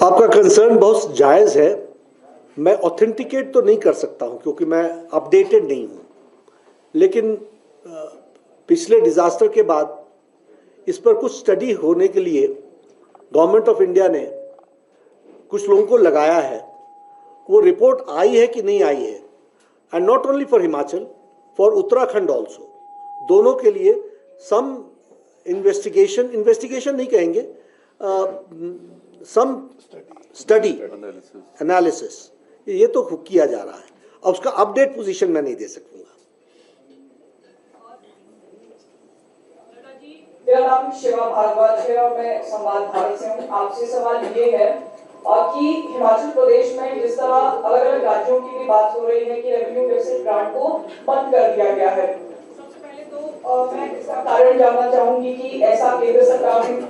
आपका कंसर्न बहुत जायज़ है। मैं ऑथेंटिकेट तो नहीं कर सकता हूं क्योंकि मैं अपडेटेड नहीं हूं, लेकिन पिछले डिज़ास्टर के बाद इस पर कुछ स्टडी होने के लिए गवर्नमेंट ऑफ इंडिया ने कुछ लोगों को लगाया है। वो रिपोर्ट आई है कि नहीं आई है, and not only for Himachal, for Uttarakhand also, दोनों के लिए सम इन्वेस्टिगेशन नहीं कहेंगे, सम स्टडी एनालिसिस ये तो किया जा रहा है। अब उसका अपडेट पोजीशन मैं नहीं दे सकूंगा। मेरा नाम शिवा भारद्वाज है और मैं संवाद भारत से हूँ। आपसे सवाल ये है कि हिमाचल प्रदेश में जिस तरह अलग अलग राज्यों की भी बात हो रही है कि रेवेन्यू डेफिसिट ग्रांट को बंद कर दिया गया है, सबसे पहले तो मैं इसका कारण जानना चाहूंगी कि ऐसा केंद्र सरकार ने।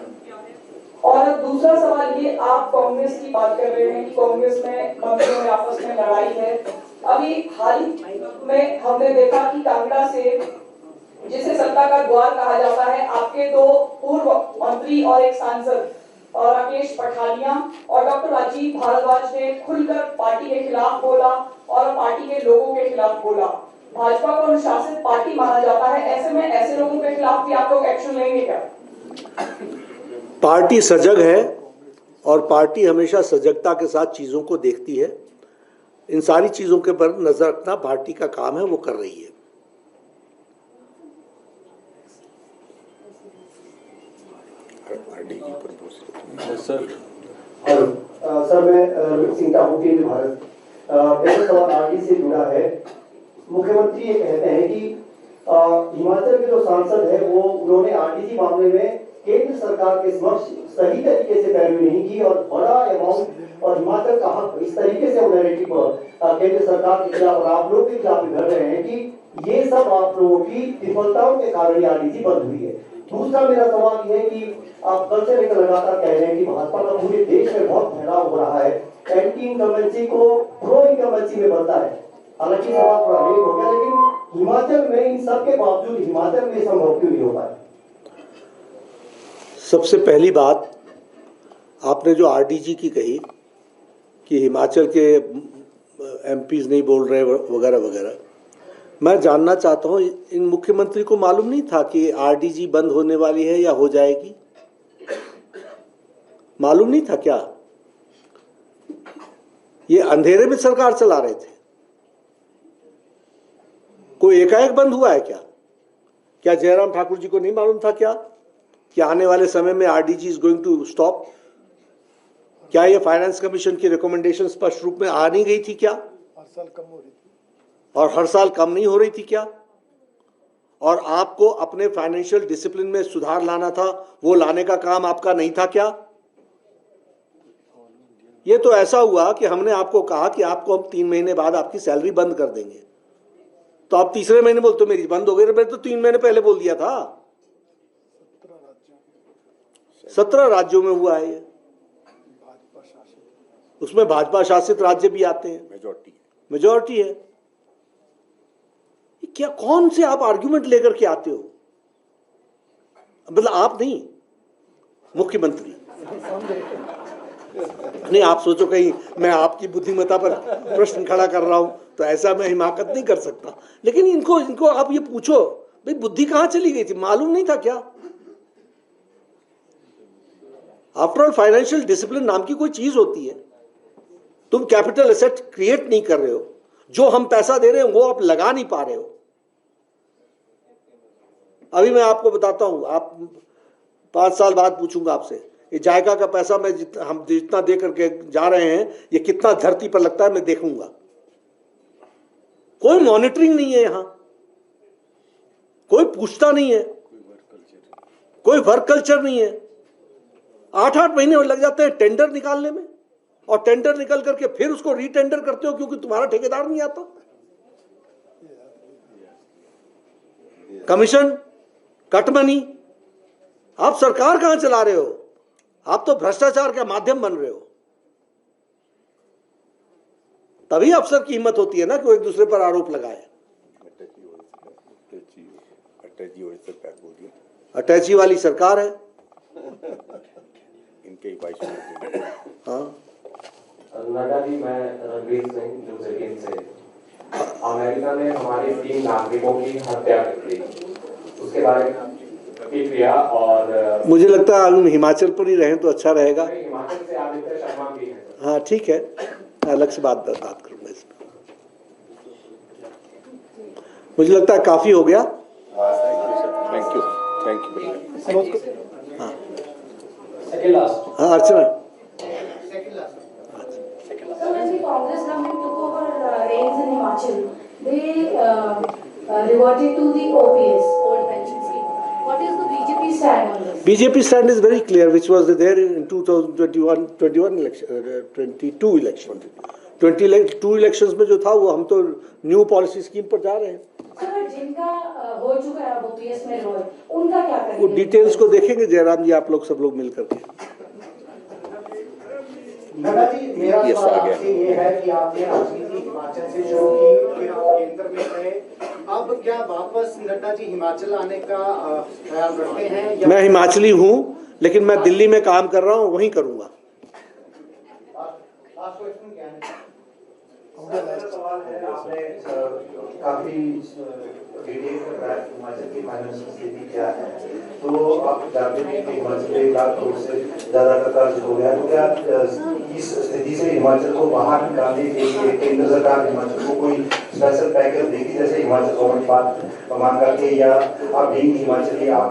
और दूसरा सवाल ये, आप कांग्रेस की बात कर रहे हैं कि कांग्रेस में मंत्रियों में आपस में लड़ाई है। अभी हाल ही में हमने देखा कि कांगड़ा से, जिसे सत्ता का द्वार कहा जाता है, आपके दो पूर्व मंत्री और एक सांसद राकेश पठानिया और डॉक्टर राजीव भारद्वाज ने खुलकर पार्टी के खिलाफ बोला और पार्टी के लोगों के खिलाफ बोला। भाजपा को अनुशासित पार्टी माना जाता है, ऐसे में ऐसे लोगों के खिलाफ भी आप लोग एक्शन लेंगे क्या? पार्टी सजग है और पार्टी हमेशा सजगता के साथ चीज़ों को देखती है। इन सारी चीज़ों के पर नजर रखना पार्टी का काम है, वो कर रही है। सर मैं रोहित सिंह टाहू भारत। मेरा सवाल आरडी से जुड़ा है। मुख्यमंत्री ये कहते हैं कि हिमाचल के जो सांसद है वो उन्होंने आरडीसी मामले में केंद्र सरकार के समक्ष सही तरीके से पैरवी नहीं की और बड़ा अमाउंट और हिमाचल का हक इस तरीके से नैरेटिव केंद्र सरकार के खिलाफ और आप लोग के खिलाफ कर रहे हैं कि ये सब आप लोगों की विफलताओं के कारण आरडीसी बंद हुई है। दूसरा मेरा सवाल यह है कि आप कल से लेकर लगातार कह रहे हैं कि भाजपा का पूरे देश में बहुत फैलाव हो रहा है, एंटी इनकम्बेंसी को प्रो इनकम्बेंसी में बदला है। हालांकि सवाल थोड़ा लेट हो गया, लेकिन हिमाचल में इन सब के बावजूद हिमाचल में संभव क्यों नहीं हो पाया? सबसे पहली बात, आपने जो आरडीजी की कही कि हिमाचल के एमपीज नहीं बोल रहे वगैरह वगैरह, मैं जानना चाहता हूं इन मुख्यमंत्री को मालूम नहीं था कि आरडीजी बंद होने वाली है या हो जाएगी? मालूम नहीं था क्या? ये अंधेरे में सरकार चला रहे थे? कोई एकाएक बंद हुआ है क्या? क्या जयराम ठाकुर जी को नहीं मालूम था क्या कि आने वाले समय में RDG is going to stop? क्या ये फाइनेंस कमीशन की रिकमेंडेशन स्पष्ट रूप में आ नहीं गई थी क्या? हर साल कम हो रही थी और हर साल कम नहीं हो रही थी क्या? और आपको अपने फाइनेंशियल डिसिप्लिन में सुधार लाना था, वो लाने का काम आपका नहीं था क्या? ये तो ऐसा हुआ कि हमने आपको कहा कि आपको हम 3 महीने बाद आपकी सैलरी बंद कर देंगे, तो आप तीसरे महीने बोलते मेरी बंद हो गई। मैंने तो 3 महीने पहले बोल दिया था। 17 राज्यों में हुआ है ये, उसमें भाजपा शासित राज्य भी आते हैं, मेजॉरिटी है। क्या कौन से आप आर्ग्यूमेंट लेकर के आते हो? मतलब आप नहीं, मुख्यमंत्री नहीं। आप सोचो कहीं मैं आपकी बुद्धिमत्ता पर प्रश्न खड़ा कर रहा हूं, तो ऐसा मैं हिमाकत नहीं कर सकता। लेकिन इनको आप ये पूछो, भाई बुद्धि कहां चली गई थी? मालूम नहीं था क्या? आफ्टर ऑल फाइनेंशियल डिसिप्लिन नाम की कोई चीज होती है। तुम कैपिटल एसेट क्रिएट नहीं कर रहे हो, जो हम पैसा दे रहे हैं वो आप लगा नहीं पा रहे हो। अभी मैं आपको बताता हूं, आप 5 साल बाद पूछूंगा आपसे, ये जायका का पैसा हम जितना दे करके जा रहे हैं, ये कितना धरती पर लगता है, मैं देखूंगा। कोई मॉनिटरिंग नहीं है यहां, कोई पूछता नहीं है, कोई वर्क कल्चर नहीं है। 8-8 महीने लग जाते हैं टेंडर निकालने में, और टेंडर निकल करके फिर उसको रीटेंडर करते हो क्योंकि तुम्हारा ठेकेदार नहीं आता। कमीशन, कट मनी, आप सरकार कहां चला रहे हो? आप तो भ्रष्टाचार का माध्यम बन रहे हो। तभी अफसर की हिम्मत होती है ना कि वो एक दूसरे पर आरोप लगाए। अटैची वाली सरकार है। के ही वाइस प्रेसिडेंट। हाँ, नड्डा जी, मैं रणवीर सिंह न्यूजीलैंड से। अमेरिका ने हमारे 3 नागरिकों की हत्या कर दी, उसके बारे में प्रतिक्रिया। और मुझे लगता है हम हिमाचल पर ही रहें तो अच्छा रहेगा। हिमाचल से आदित्य शर्मा भी हैं। हाँ ठीक है, अलग से बात करूँगा इसमें। मुझे लगता है काफ़ी हो गया। थैंक यू हाँ सेकंड लास्ट। हाँ अर्चना। So when the Congress government took over reins in Himachal, they reverted to the OPS, old pension scheme. What is the BJP stand on this? BJP stand is very clear, which was there in 2021 election, 22 election. 22 elections में जो था वो हम तो new policy scheme पर जा रहे हैं। सर जिनका हो चुका है OPS में रोल, उनका क्या करेंगे? वो डिटेल्स को देखेंगे जयराम जी, आप लोग सब लोग मिलकर के। नड्डा जी, मेरा Yes, सवाल आ गया। आपसे ये है कि आपने राजनीति हिमाचल से शुरू की, फिर आप केंद्र में गए, अब क्या वापस नड्डा जी हिमाचल आने का ख्याल रखते हैं या? मैं हिमाचली हूँ, लेकिन मैं दिल्ली में काम कर रहा हूँ, वहीं करूँगा। लास्ट क्वेश्चन क्या है? मेरा सवाल है, आपने काफी डिटेल में बताया कि हिमाचल की फाइनेंशियल स्थिति क्या है, तो आप जानते हैं कि हिमाचल में 1 लाख करोड़ से ज्यादा का कर्ज हो गया, तो क्या इस स्थिति से हिमाचल को बाहर निकालने के लिए केंद्र सरकार हिमाचल को कोई स्पेशल पैकेज देगी, जैसे हिमाचल गवर्नमेंट बात मांग करके, या आप बीइंग हिमाचली आप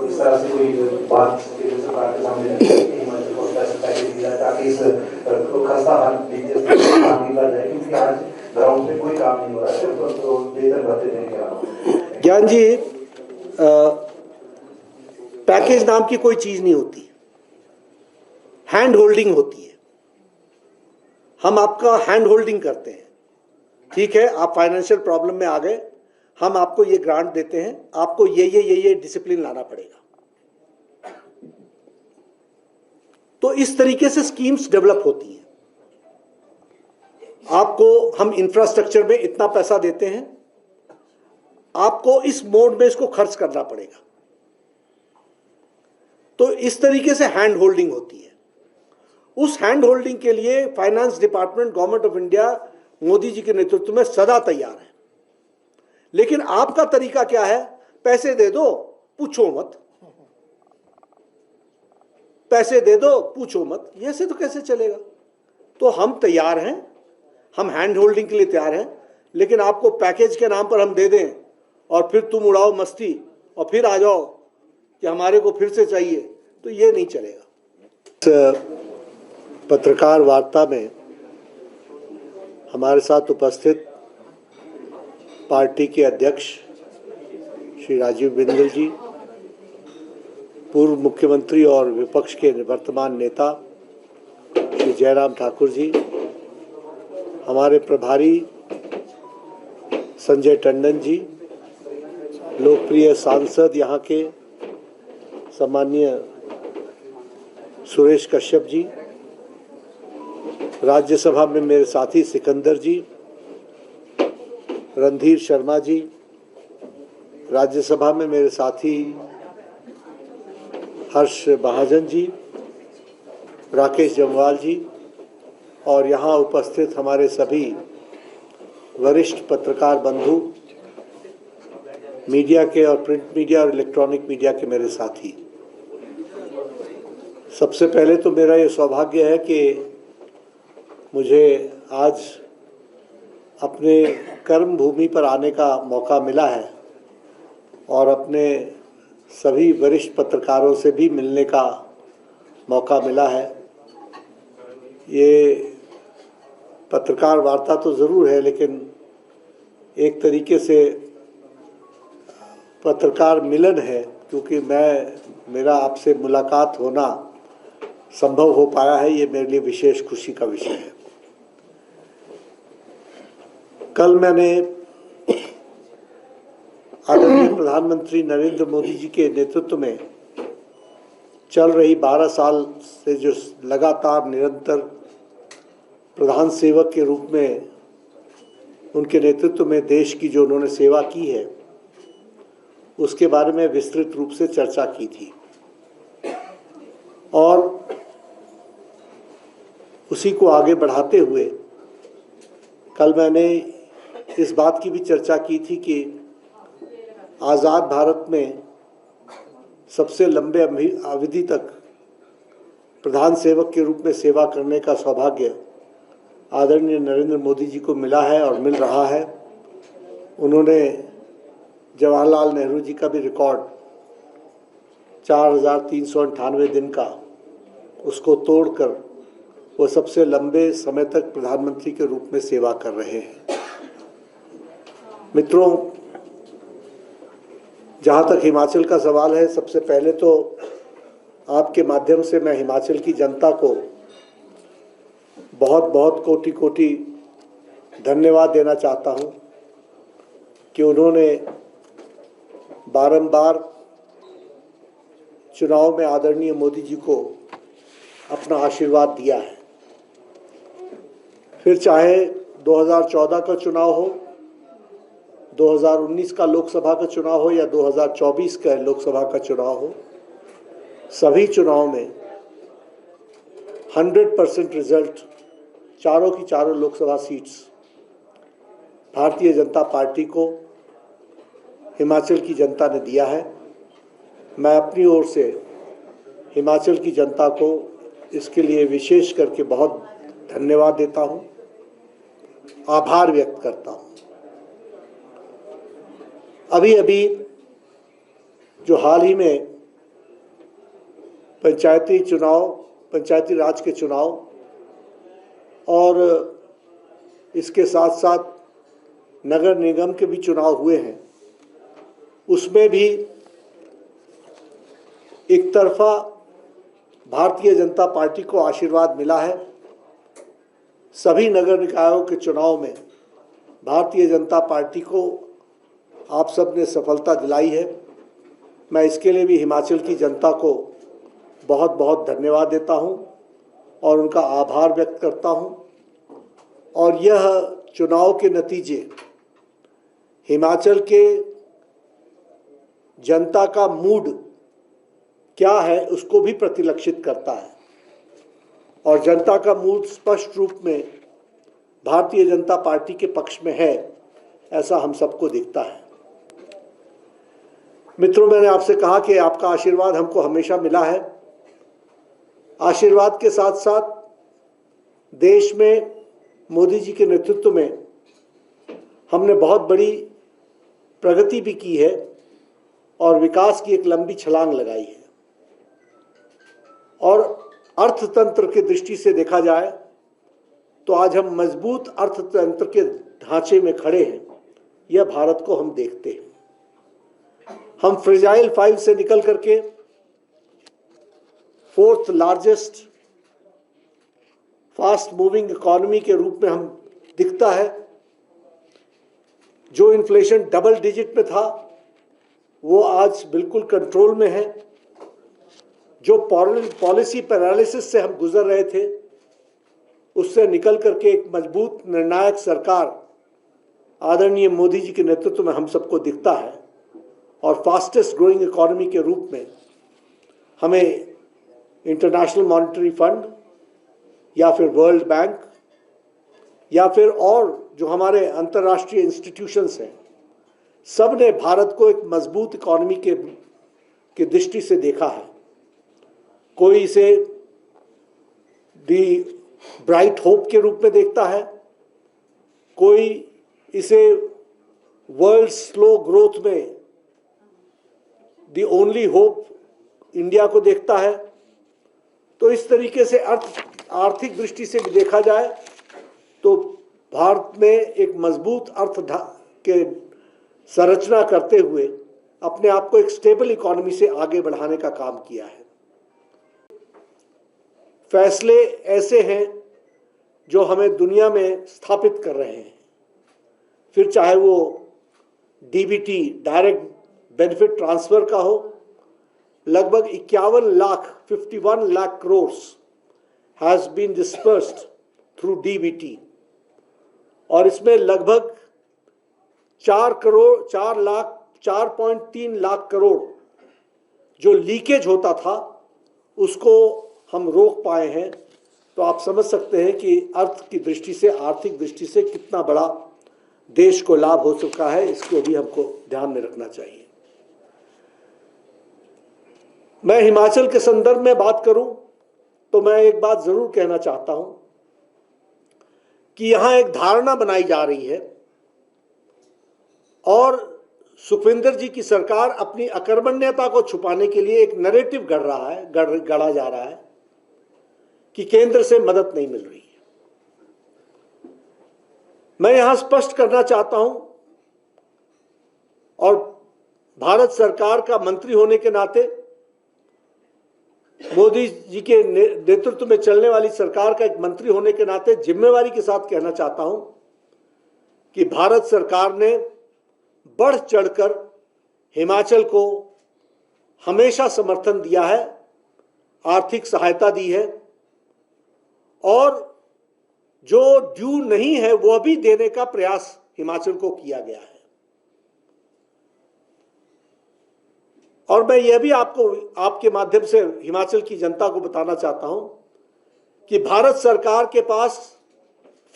इस तरह से कोई बात केंद्र सरकार के सामने रखें कि हिमाचल को स्पेशल पैकेज दिया ताकि इस खस्ता हाल निकला जाए, क्योंकि आज ग्राउंड पे कोई काम नहीं हो रहा है, तो बेहतर बातें देंगे। ज्ञान जी, पैकेज नाम की कोई चीज नहीं होती, हैंड होल्डिंग होती है। हम आपका हैंड होल्डिंग करते हैं, ठीक है, आप फाइनेंशियल प्रॉब्लम में आ गए, हम आपको ये ग्रांट देते हैं, आपको ये डिसिप्लिन लाना पड़ेगा। तो इस तरीके से स्कीम्स डेवलप होती हैं। आपको हम इंफ्रास्ट्रक्चर में इतना पैसा देते हैं, आपको इस मोड में इसको खर्च करना पड़ेगा। तो इस तरीके से हैंड होल्डिंग होती है। उस हैंड होल्डिंग के लिए finance department government of India Modi ji के नेतृत्व में सदा तैयार है। लेकिन आपका तरीका क्या है? पैसे दे दो, पूछो मत, पैसे दे दो, पूछो मत, ये से तो कैसे चलेगा? तो हम तैयार हैं, हम हैंड होल्डिंग के लिए तैयार हैं, लेकिन आपको पैकेज के नाम पर हम दे दें और फिर तुम उड़ाओ मस्ती और फिर आ जाओ कि हमारे को फिर से चाहिए, तो ये नहीं चलेगा। पत्रकार वार्ता में हमारे साथ उपस्थित पार्टी के अध्यक्ष श्री राजीव बिंदल जी, पूर्व मुख्यमंत्री और विपक्ष के वर्तमान नेता श्री जयराम ठाकुर जी, हमारे प्रभारी संजय टंडन जी, लोकप्रिय सांसद यहाँ के सम्माननीय सुरेश कश्यप जी, राज्यसभा में मेरे साथी सिकंदर जी, रणधीर शर्मा जी, राज्यसभा में मेरे साथी हर्ष महाजन जी, राकेश जमवाल जी, और यहाँ उपस्थित हमारे सभी वरिष्ठ पत्रकार बंधु, मीडिया के और प्रिंट मीडिया और इलेक्ट्रॉनिक मीडिया के मेरे साथी। सबसे पहले तो मेरा ये सौभाग्य है कि मुझे आज अपने कर्म भूमि पर आने का मौका मिला है और अपने सभी वरिष्ठ पत्रकारों से भी मिलने का मौका मिला है। ये पत्रकार वार्ता तो ज़रूर है, लेकिन एक तरीके से पत्रकार मिलन है, क्योंकि मेरा आपसे मुलाकात होना संभव हो पाया है। ये मेरे लिए विशेष खुशी का विषय है। कल मैंने आदरणीय प्रधानमंत्री नरेंद्र मोदी जी के नेतृत्व में चल रही 12 साल से जो लगातार निरंतर प्रधान सेवक के रूप में उनके नेतृत्व में देश की जो उन्होंने सेवा की है, उसके बारे में विस्तृत रूप से चर्चा की थी। और उसी को आगे बढ़ाते हुए कल मैंने इस बात की भी चर्चा की थी कि आज़ाद भारत में सबसे लंबे अवधि तक प्रधान सेवक के रूप में सेवा करने का सौभाग्य आदरणीय नरेंद्र मोदी जी को मिला है और मिल रहा है। उन्होंने जवाहरलाल नेहरू जी का भी रिकॉर्ड 4,398 दिन का उसको तोड़कर वो सबसे लंबे समय तक प्रधानमंत्री के रूप में सेवा कर रहे हैं। मित्रों, जहाँ तक हिमाचल का सवाल है, सबसे पहले तो आपके माध्यम से मैं हिमाचल की जनता को बहुत बहुत कोटि कोटि धन्यवाद देना चाहता हूँ कि उन्होंने बारंबार चुनाव में आदरणीय मोदी जी को अपना आशीर्वाद दिया है। फिर चाहे 2014 का चुनाव हो, 2019 का लोकसभा का चुनाव हो या 2024 का लोकसभा का चुनाव हो, सभी चुनाव में 100% रिजल्ट चारों की चारों लोकसभा सीट्स भारतीय जनता पार्टी को हिमाचल की जनता ने दिया है। मैं अपनी ओर से हिमाचल की जनता को इसके लिए विशेष करके बहुत धन्यवाद देता हूं, आभार व्यक्त करता हूं। अभी अभी जो हाल ही में पंचायती राज के चुनाव और इसके साथ साथ नगर निगम के भी चुनाव हुए हैं, उसमें भी एक तरफा भारतीय जनता पार्टी को आशीर्वाद मिला है। सभी नगर निकायों के चुनाव में भारतीय जनता पार्टी को आप सब ने सफलता दिलाई है। मैं इसके लिए भी हिमाचल की जनता को बहुत बहुत धन्यवाद देता हूं और उनका आभार व्यक्त करता हूं। और यह चुनाव के नतीजे हिमाचल के जनता का मूड क्या है उसको भी प्रतिलक्षित करता है और जनता का मूड स्पष्ट रूप में भारतीय जनता पार्टी के पक्ष में है, ऐसा हम सबको दिखता है। मित्रों, मैंने आपसे कहा कि आपका आशीर्वाद हमको हमेशा मिला है। आशीर्वाद के साथ साथ देश में मोदी जी के नेतृत्व में हमने बहुत बड़ी प्रगति भी की है और विकास की एक लंबी छलांग लगाई है। और अर्थतंत्र की दृष्टि से देखा जाए तो आज हम मजबूत अर्थतंत्र के ढांचे में खड़े हैं। यह भारत को हम देखते हैं। हम फ्रेजाइल 5 से निकल करके 4th largest fast moving economy के रूप में हम दिखता है। जो इन्फ्लेशन डबल डिजिट में था वो आज बिल्कुल कंट्रोल में है। जो पॉलिसी पैरालिसिस से हम गुजर रहे थे उससे निकल करके एक मजबूत निर्णायक सरकार आदरणीय मोदी जी के नेतृत्व में हम सबको दिखता है। और फास्टेस्ट ग्रोइंग इकोनॉमी के रूप में हमें इंटरनेशनल मॉनेटरी फंड या फिर वर्ल्ड बैंक या फिर और जो हमारे अंतर्राष्ट्रीय इंस्टीट्यूशंस हैं, सब ने भारत को एक मजबूत इकोनॉमी के दृष्टि से देखा है। कोई इसे दी ब्राइट होप के रूप में देखता है, कोई इसे वर्ल्ड स्लो ग्रोथ में दी ओनली होप इंडिया को देखता है। तो इस तरीके से आर्थिक दृष्टि से भी देखा जाए तो भारत ने एक मजबूत अर्थ के संरचना करते हुए अपने आप को एक स्टेबल इकोनॉमी से आगे बढ़ाने का काम किया है। फैसले ऐसे हैं जो हमें दुनिया में स्थापित कर रहे हैं। फिर चाहे वो डीबीटी डायरेक्ट बेनिफिट ट्रांसफर का हो, लगभग 51 lakh crore has been dispersed through DBT और इसमें लगभग 4.3 लाख करोड़ जो लीकेज होता था उसको हम रोक पाए हैं। तो आप समझ सकते हैं कि अर्थ की दृष्टि से, आर्थिक दृष्टि से कितना बड़ा देश को लाभ हो चुका है, इसको भी हमको ध्यान में रखना चाहिए। मैं हिमाचल के संदर्भ में बात करूं तो मैं एक बात जरूर कहना चाहता हूं कि यहां एक धारणा बनाई जा रही है और सुखविंदर जी की सरकार अपनी अकर्मण्यता को छुपाने के लिए एक नैरेटिव गढ़ा जा रहा है कि केंद्र से मदद नहीं मिल रही है। मैं यहां स्पष्ट करना चाहता हूं और भारत सरकार का मंत्री होने के नाते, मोदी जी के नेतृत्व में चलने वाली सरकार का एक मंत्री होने के नाते जिम्मेवारी के साथ कहना चाहता हूं कि भारत सरकार ने बढ़ चढ़कर हिमाचल को हमेशा समर्थन दिया है, आर्थिक सहायता दी है और जो ड्यू नहीं है वह भी देने का प्रयास हिमाचल को किया गया है। और मैं यह भी आपके माध्यम से हिमाचल की जनता को बताना चाहता हूं कि भारत सरकार के पास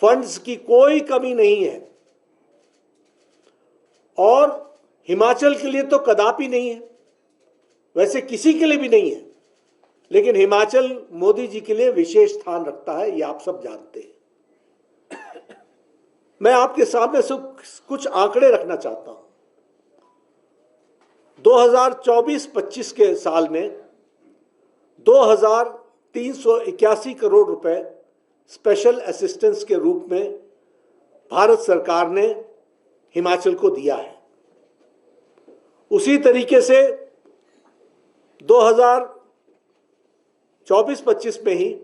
फंड्स की कोई कमी नहीं है और हिमाचल के लिए तो कदापि नहीं है, वैसे किसी के लिए भी नहीं है, लेकिन हिमाचल मोदी जी के लिए विशेष स्थान रखता है, ये आप सब जानते हैं। मैं आपके सामने कुछ आंकड़े रखना चाहता हूं। 2024-25 के साल में 2381 करोड़ रुपए स्पेशल असिस्टेंस के रूप में भारत सरकार ने हिमाचल को दिया है। उसी तरीके से 2024-25 में ही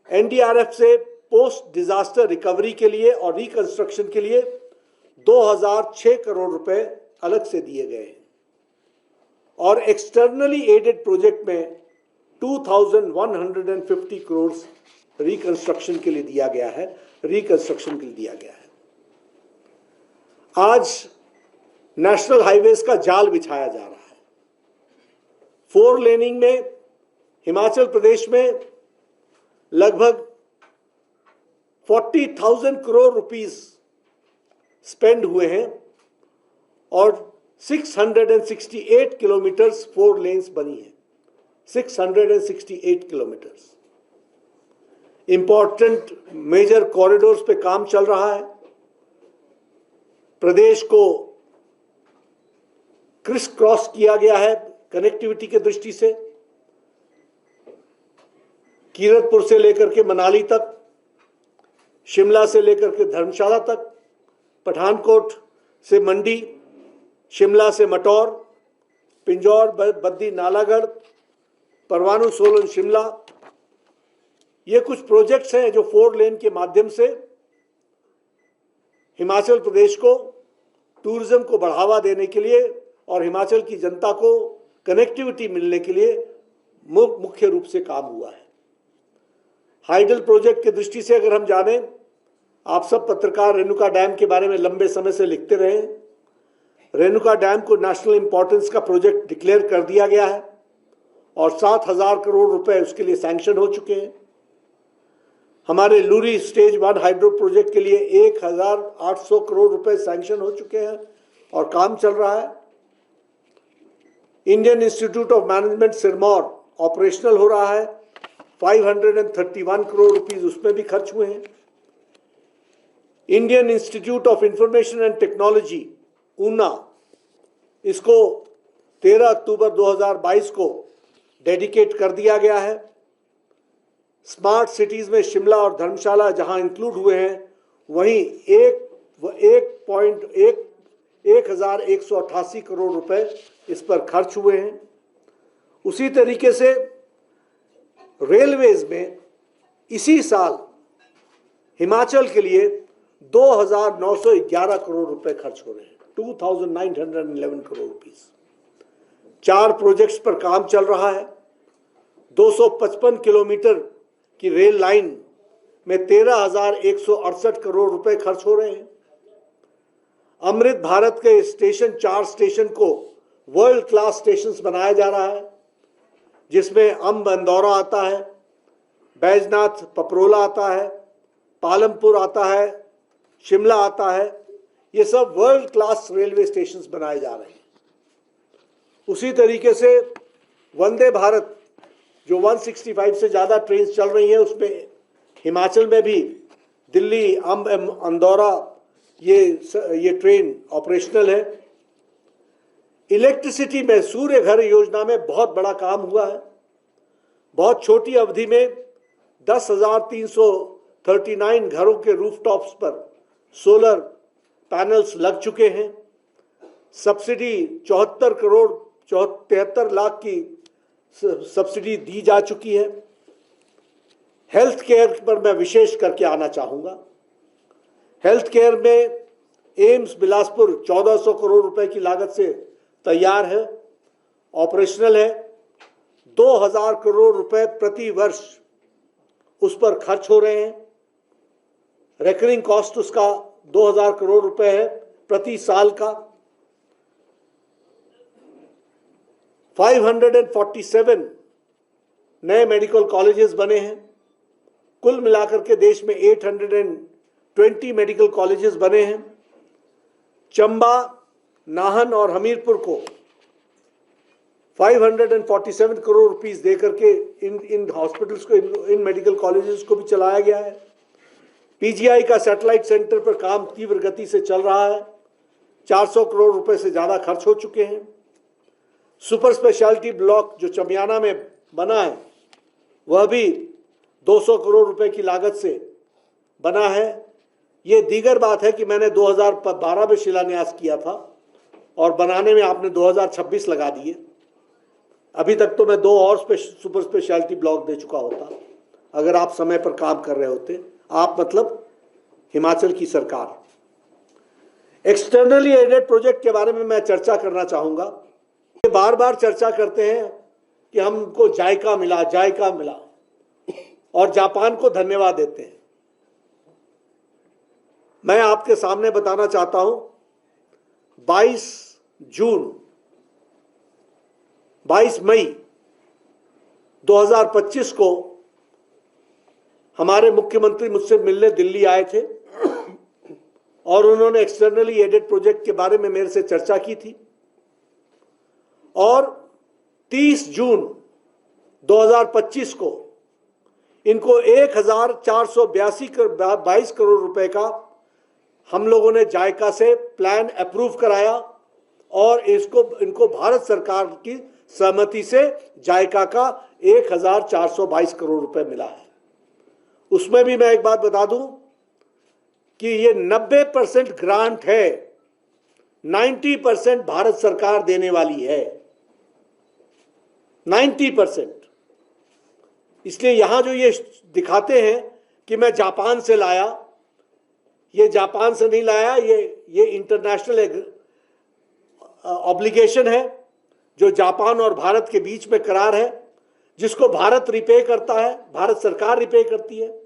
एनडीआरएफ से पोस्ट डिजास्टर रिकवरी के लिए और रिकंस्ट्रक्शन के लिए 2006 करोड़ रुपए अलग से दिए गए हैं और एक्सटर्नली एडेड प्रोजेक्ट में 2150 करोड़ रिकंस्ट्रक्शन के लिए दिया गया है, रिकंस्ट्रक्शन के लिए दिया गया है। आज नेशनल हाईवेज का जाल बिछाया जा रहा है। 4 लेनिंग में हिमाचल प्रदेश में लगभग 40,000 करोड़ रुपीस स्पेंड हुए हैं और 668 किलोमीटर्स 4 लेन्स बनी है। 668 किलोमीटर्स इंपॉर्टेंट मेजर कॉरिडोर्स पे काम चल रहा है। प्रदेश को क्रिस क्रॉस किया गया है कनेक्टिविटी की दृष्टि से। कीरतपुर से लेकर के मनाली तक, शिमला से लेकर के धर्मशाला तक, पठानकोट से मंडी, शिमला से मटौर, पिंजौर, बद्दी, नालागढ़, परवाणु, सोलन, शिमला, ये कुछ प्रोजेक्ट्स हैं जो 4 लेन के माध्यम से हिमाचल प्रदेश को टूरिज्म को बढ़ावा देने के लिए और हिमाचल की जनता को कनेक्टिविटी मिलने के लिए मुख्य रूप से काम हुआ है। हाइडल प्रोजेक्ट की दृष्टि से अगर हम जानें, आप सब पत्रकार रेणुका डैम के बारे में लंबे समय से लिखते रहे। रेणुका डैम को नेशनल इंपॉर्टेंस का प्रोजेक्ट डिक्लेयर कर दिया गया है और 7,000 करोड़ रुपए उसके लिए सैंक्शन हो चुके हैं। हमारे लूरी स्टेज 1 हाइड्रो प्रोजेक्ट के लिए 1,800 करोड़ रुपए सैंक्शन हो चुके हैं और काम चल रहा है। Indian institute of management Sirmaur operational हो रहा है। 531 करोड़ रुपीस उसमें भी खर्च हुए हैं। Indian institute of information and technology Una, इसको 13 अक्टूबर 2022 को डेडिकेट कर दिया गया है। स्मार्ट सिटीज में शिमला और धर्मशाला जहां इंक्लूड हुए हैं, वहीं 1,188 करोड़ रुपए इस पर खर्च हुए हैं। उसी तरीके से रेलवेज में इसी साल हिमाचल के लिए 2,911 करोड़ रुपए खर्च हो रहे हैं। 2,911 करोड़ रुपीस। 4 प्रोजेक्ट्स पर काम चल रहा है। 255 किलोमीटर की रेल लाइन में 13,168 करोड़ रुपए खर्च हो रहे हैं। अमृत भारत के स्टेशन 4 स्टेशन को वर्ल्ड क्लास स्टेशंस बनाया जा रहा है, जिसमें अंब अंदौरा आता है, बैजनाथ पपरोला आता है, पालमपुर आता है, शिमला आता है। ये सब वर्ल्ड क्लास रेलवे स्टेशंस बनाए जा रहे हैं। उसी तरीके से वंदे भारत जो 165 से ज़्यादा ट्रेन चल रही हैं, उसमें हिमाचल में भी दिल्ली अंब अंदौरा ये ट्रेन ऑपरेशनल है। इलेक्ट्रिसिटी में सूर्य घर योजना में बहुत बड़ा काम हुआ है। बहुत छोटी अवधि में 10,339 घरों के रूफटॉप्स पर सोलर पैनल्स लग चुके हैं। सब्सिडी 73 लाख की सब्सिडी दी जा चुकी है। हेल्थ केयर पर मैं विशेष करके आना चाहूँगा। हेल्थ केयर में एम्स बिलासपुर 1400 करोड़ रुपए की लागत से तैयार है, ऑपरेशनल है। 2000 करोड़ रुपए प्रति वर्ष उस पर खर्च हो रहे हैं। रेकरिंग कॉस्ट उसका 2000 करोड़ रुपए है प्रति साल का। 547 नए मेडिकल कॉलेजेस बने हैं। कुल मिलाकर के देश में 820 मेडिकल कॉलेजेस बने हैं। चंबा, नाहन और हमीरपुर को 547 करोड़ रुपीस देकर के इन हॉस्पिटल्स को, इन मेडिकल कॉलेजेस को भी चलाया गया है। पीजीआई का सैटेलाइट सेंटर पर काम तीव्र गति से चल रहा है। 400 करोड़ रुपए से ज़्यादा खर्च हो चुके हैं। सुपर स्पेशलिटी ब्लॉक जो चमियाना में बना है, वह भी 200 करोड़ रुपए की लागत से बना है। ये दीगर बात है कि मैंने 2012 में शिलान्यास किया था और बनाने में आपने 2026 लगा दिए। अभी तक तो मैं 2 और सुपर स्पेशलिटी ब्लॉक दे चुका होता अगर आप समय पर काम कर रहे होते। आप मतलब हिमाचल की सरकार। एक्सटर्नली एडेड प्रोजेक्ट के बारे में मैं चर्चा करना चाहूँगा। ये बार बार चर्चा करते हैं कि हमको जायका मिला और जापान को धन्यवाद देते हैं। मैं आपके सामने बताना चाहता हूं 22 मई 2025 को हमारे मुख्यमंत्री मुझसे मिलने दिल्ली आए थे और उन्होंने एक्सटर्नली एडेड प्रोजेक्ट के बारे में मेरे से चर्चा की थी। और 30 जून 2025 को इनको 1422 करोड़ रुपए का हम लोगों ने जायका से प्लान अप्रूव कराया और इनको भारत सरकार की सहमति से जायका का 1422 करोड़ रुपए मिला है। उसमें भी मैं एक बात बता दूं कि ये 90% ग्रांट है, 90% भारत सरकार देने वाली है, 90%। इसलिए यहां जो ये दिखाते हैं कि मैं जापान से लाया, ये जापान से नहीं लाया, ये इंटरनेशनल ऑब्लिगेशन है जो जापान और भारत के बीच में करार है, जिसको भारत रिपे करता है, भारत सरकार रिपे करती है।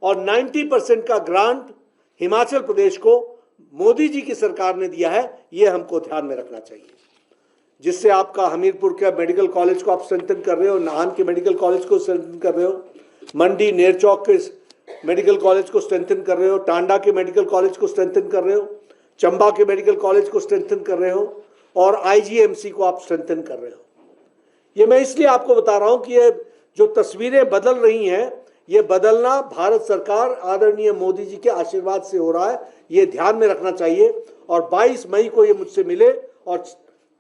और 90% का ग्रांट हिमाचल प्रदेश को मोदी जी की सरकार ने दिया है। ये हमको ध्यान में रखना चाहिए, जिससे आपका हमीरपुर के मेडिकल कॉलेज को आप स्ट्रेंथन कर रहे हो, नाहन के मेडिकल कॉलेज को स्ट्रेंथन कर रहे हो, मंडी नेरचौक के मेडिकल कॉलेज को स्ट्रेंथन कर रहे हो, टांडा के मेडिकल कॉलेज को स्ट्रेंथन कर रहे हो, चंबा के मेडिकल कॉलेज को स्ट्रेंथन कर रहे हो और आईजीएमसी को आप स्ट्रेंथन कर रहे हो। ये मैं इसलिए आपको बता रहा हूं कि ये जो तस्वीरें बदल रही हैं, ये बदलना भारत सरकार आदरणीय मोदी जी के आशीर्वाद से हो रहा है। ये ध्यान में रखना चाहिए। और 22 मई को ये मुझसे मिले और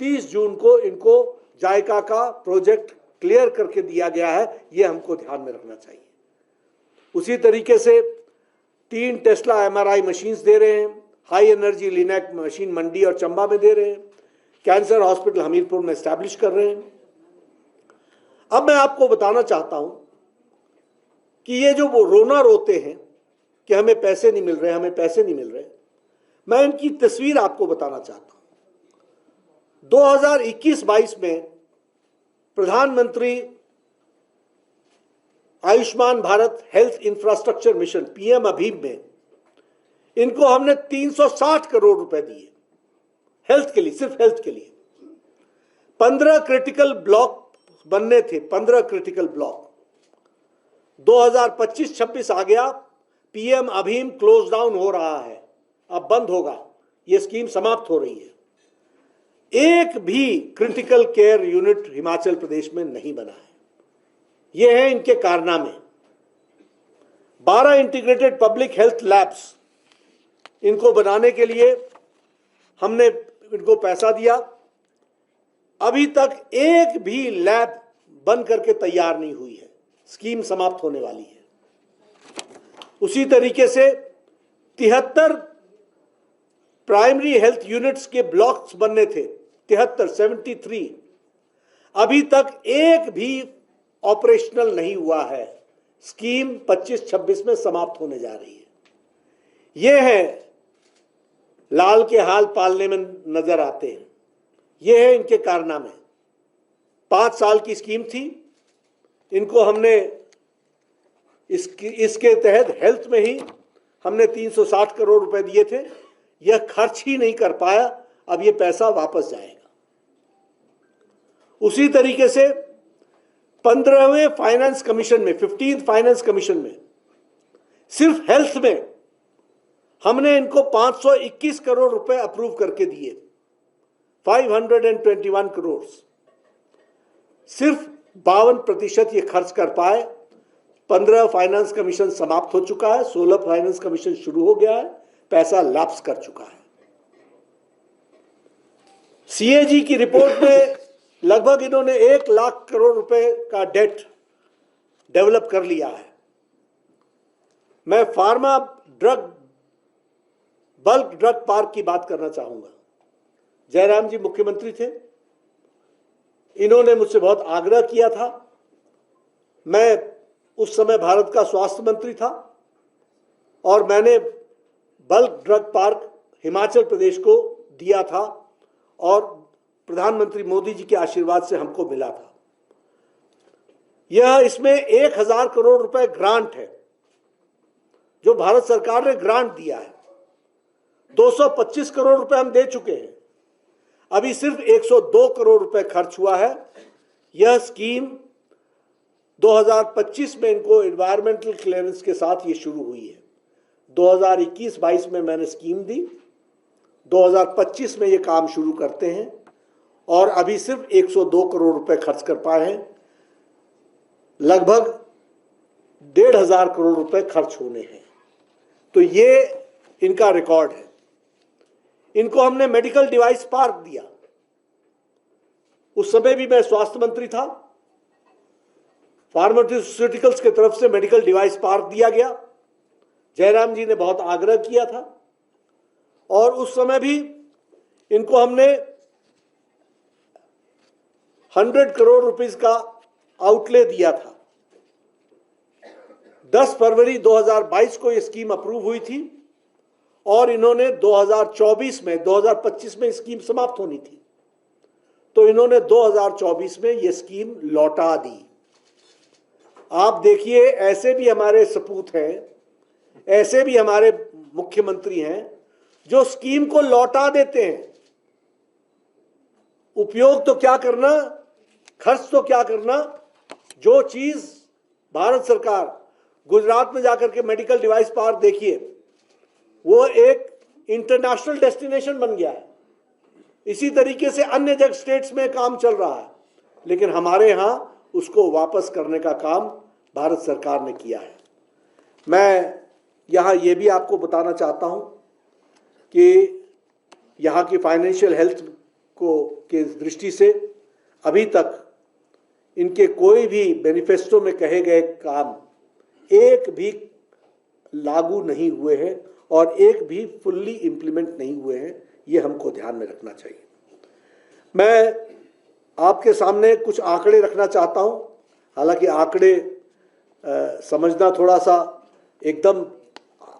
30 जून को इनको जायका का प्रोजेक्ट क्लियर करके दिया गया है। ये हमको ध्यान में रखना चाहिए। उसी तरीके से 3 टेस्ला एमआरआई मशीन्स दे रहे हैं, हाई एनर्जी लिनैक मशीन मंडी और चंबा में दे रहे हैं, कैंसर हॉस्पिटल हमीरपुर में एस्टैब्लिश कर रहे हैं। अब मैं आपको बताना चाहता हूं कि ये जो वो रोना रोते हैं कि हमें पैसे नहीं मिल रहे, हमें पैसे नहीं मिल रहे, मैं इनकी तस्वीर आपको बताना चाहता हूं। 2021-22 में प्रधानमंत्री Ayushman Bharat health infrastructure mission PM अभीम में इनको हमने 360 करोड़ रुपए दिए हेल्थ के लिए, सिर्फ हेल्थ के लिए। 15 क्रिटिकल ब्लॉक बनने थे, 15 क्रिटिकल ब्लॉक। 2025-26 आ गया, पीएम अभीम क्लोज डाउन हो रहा है, अब बंद होगा, ये स्कीम समाप्त हो रही है। एक भी critical care unit Himachal Pradesh में नहीं बना है। ये है इनके कारनामे। 12 इंटीग्रेटेड पब्लिक हेल्थ लैब्स, इनको बनाने के लिए हमने इनको पैसा दिया, अभी तक एक भी लैब बन करके तैयार नहीं हुई है, स्कीम समाप्त होने वाली है। उसी तरीके से 73 प्राइमरी हेल्थ यूनिट्स के ब्लॉक्स बनने थे, 73 अभी तक एक भी ऑपरेशनल नहीं हुआ है। स्कीम 25-26 में समाप्त होने जा रही है। ये है लाल के हाल पालने में नजर आते हैं, ये है इनके कारनामे। 5 साल की स्कीम थी, इनको हमने इसके तहत हेल्थ में ही हमने 360 करोड़ रुपए दिए थे, यह खर्च ही नहीं कर पाया, अब यह पैसा वापस जाएगा। उसी तरीके से 15वें फाइनेंस कमीशन में, 15th फाइनेंस कमीशन में सिर्फ हेल्थ में हमने इनको 521 करोड़ रुपए अप्रूव करके दिए, 521 करोड़। सिर्फ 52% ये खर्च कर पाए। 15 फाइनेंस कमीशन समाप्त हो चुका है, 16 फाइनेंस कमीशन शुरू हो गया है, पैसा लैप्स कर चुका है। सीएजी की रिपोर्ट में लगभग इन्होंने 1 लाख करोड़ रुपए का डेट डेवलप कर लिया है। मैं pharma drug, bulk drug park की बात करना चाहूंगा। जयराम जी मुख्यमंत्री थे, इन्होंने मुझसे बहुत आग्रह किया था। मैं उस समय भारत का स्वास्थ्य मंत्री था और मैंने bulk drug park Himachal Pradesh को दिया था और प्रधानमंत्री मोदी जी के आशीर्वाद से हमको मिला था। यह इसमें 1000 करोड़ रुपए ग्रांट है जो भारत सरकार ने ग्रांट दिया है। 225 करोड़ रुपए हम दे चुके हैं, अभी सिर्फ 102 करोड़ रुपए खर्च हुआ है। यह स्कीम 2025 में इनको एनवायरमेंटल क्लियरेंस के साथ ये शुरू हुई है। 2021-22 में मैंने स्कीम दी, 2025 में ये काम शुरू करते हैं और अभी सिर्फ 102 करोड़ रुपए खर्च कर पाए हैं। लगभग 1500 करोड़ रुपए खर्च होने हैं, तो ये इनका रिकॉर्ड है। इनको हमने मेडिकल डिवाइस पार्क दिया, उस समय भी मैं स्वास्थ्य मंत्री था। फार्मास्यूटिकल्स की तरफ से मेडिकल डिवाइस पार्क दिया गया, जयराम जी ने बहुत आग्रह किया था और उस समय भी इनको हमने 100 करोड़ रुपीस का आउटले दिया था। 10 फरवरी 2022 को यह स्कीम अप्रूव हुई थी और इन्होंने 2025 में स्कीम समाप्त होनी थी, तो इन्होंने 2024 में यह स्कीम लौटा दी। आप देखिए, ऐसे भी हमारे सपूत हैं, ऐसे भी हमारे मुख्यमंत्री हैं जो स्कीम को लौटा देते हैं। उपयोग तो क्या करना, खर्च तो क्या करना। जो चीज भारत सरकार, गुजरात में जाकर के मेडिकल डिवाइस पार्क देखिए, वो एक इंटरनेशनल डेस्टिनेशन बन गया है। इसी तरीके से अन्य जगह स्टेट्स में काम चल रहा है, लेकिन हमारे यहाँ उसको वापस करने का काम भारत सरकार ने किया है। मैं यहाँ ये भी आपको बताना चाहता हूँ कि यहाँ की फाइनेंशियल हेल्थ को के दृष्टि से अभी तक इनके कोई भी मैनिफेस्टो में कहे गए काम एक भी लागू नहीं हुए हैं और एक भी फुल्ली इम्प्लीमेंट नहीं हुए हैं। ये हमको ध्यान में रखना चाहिए। मैं आपके सामने कुछ आंकड़े रखना चाहता हूं, हालांकि आंकड़े समझना थोड़ा सा एकदम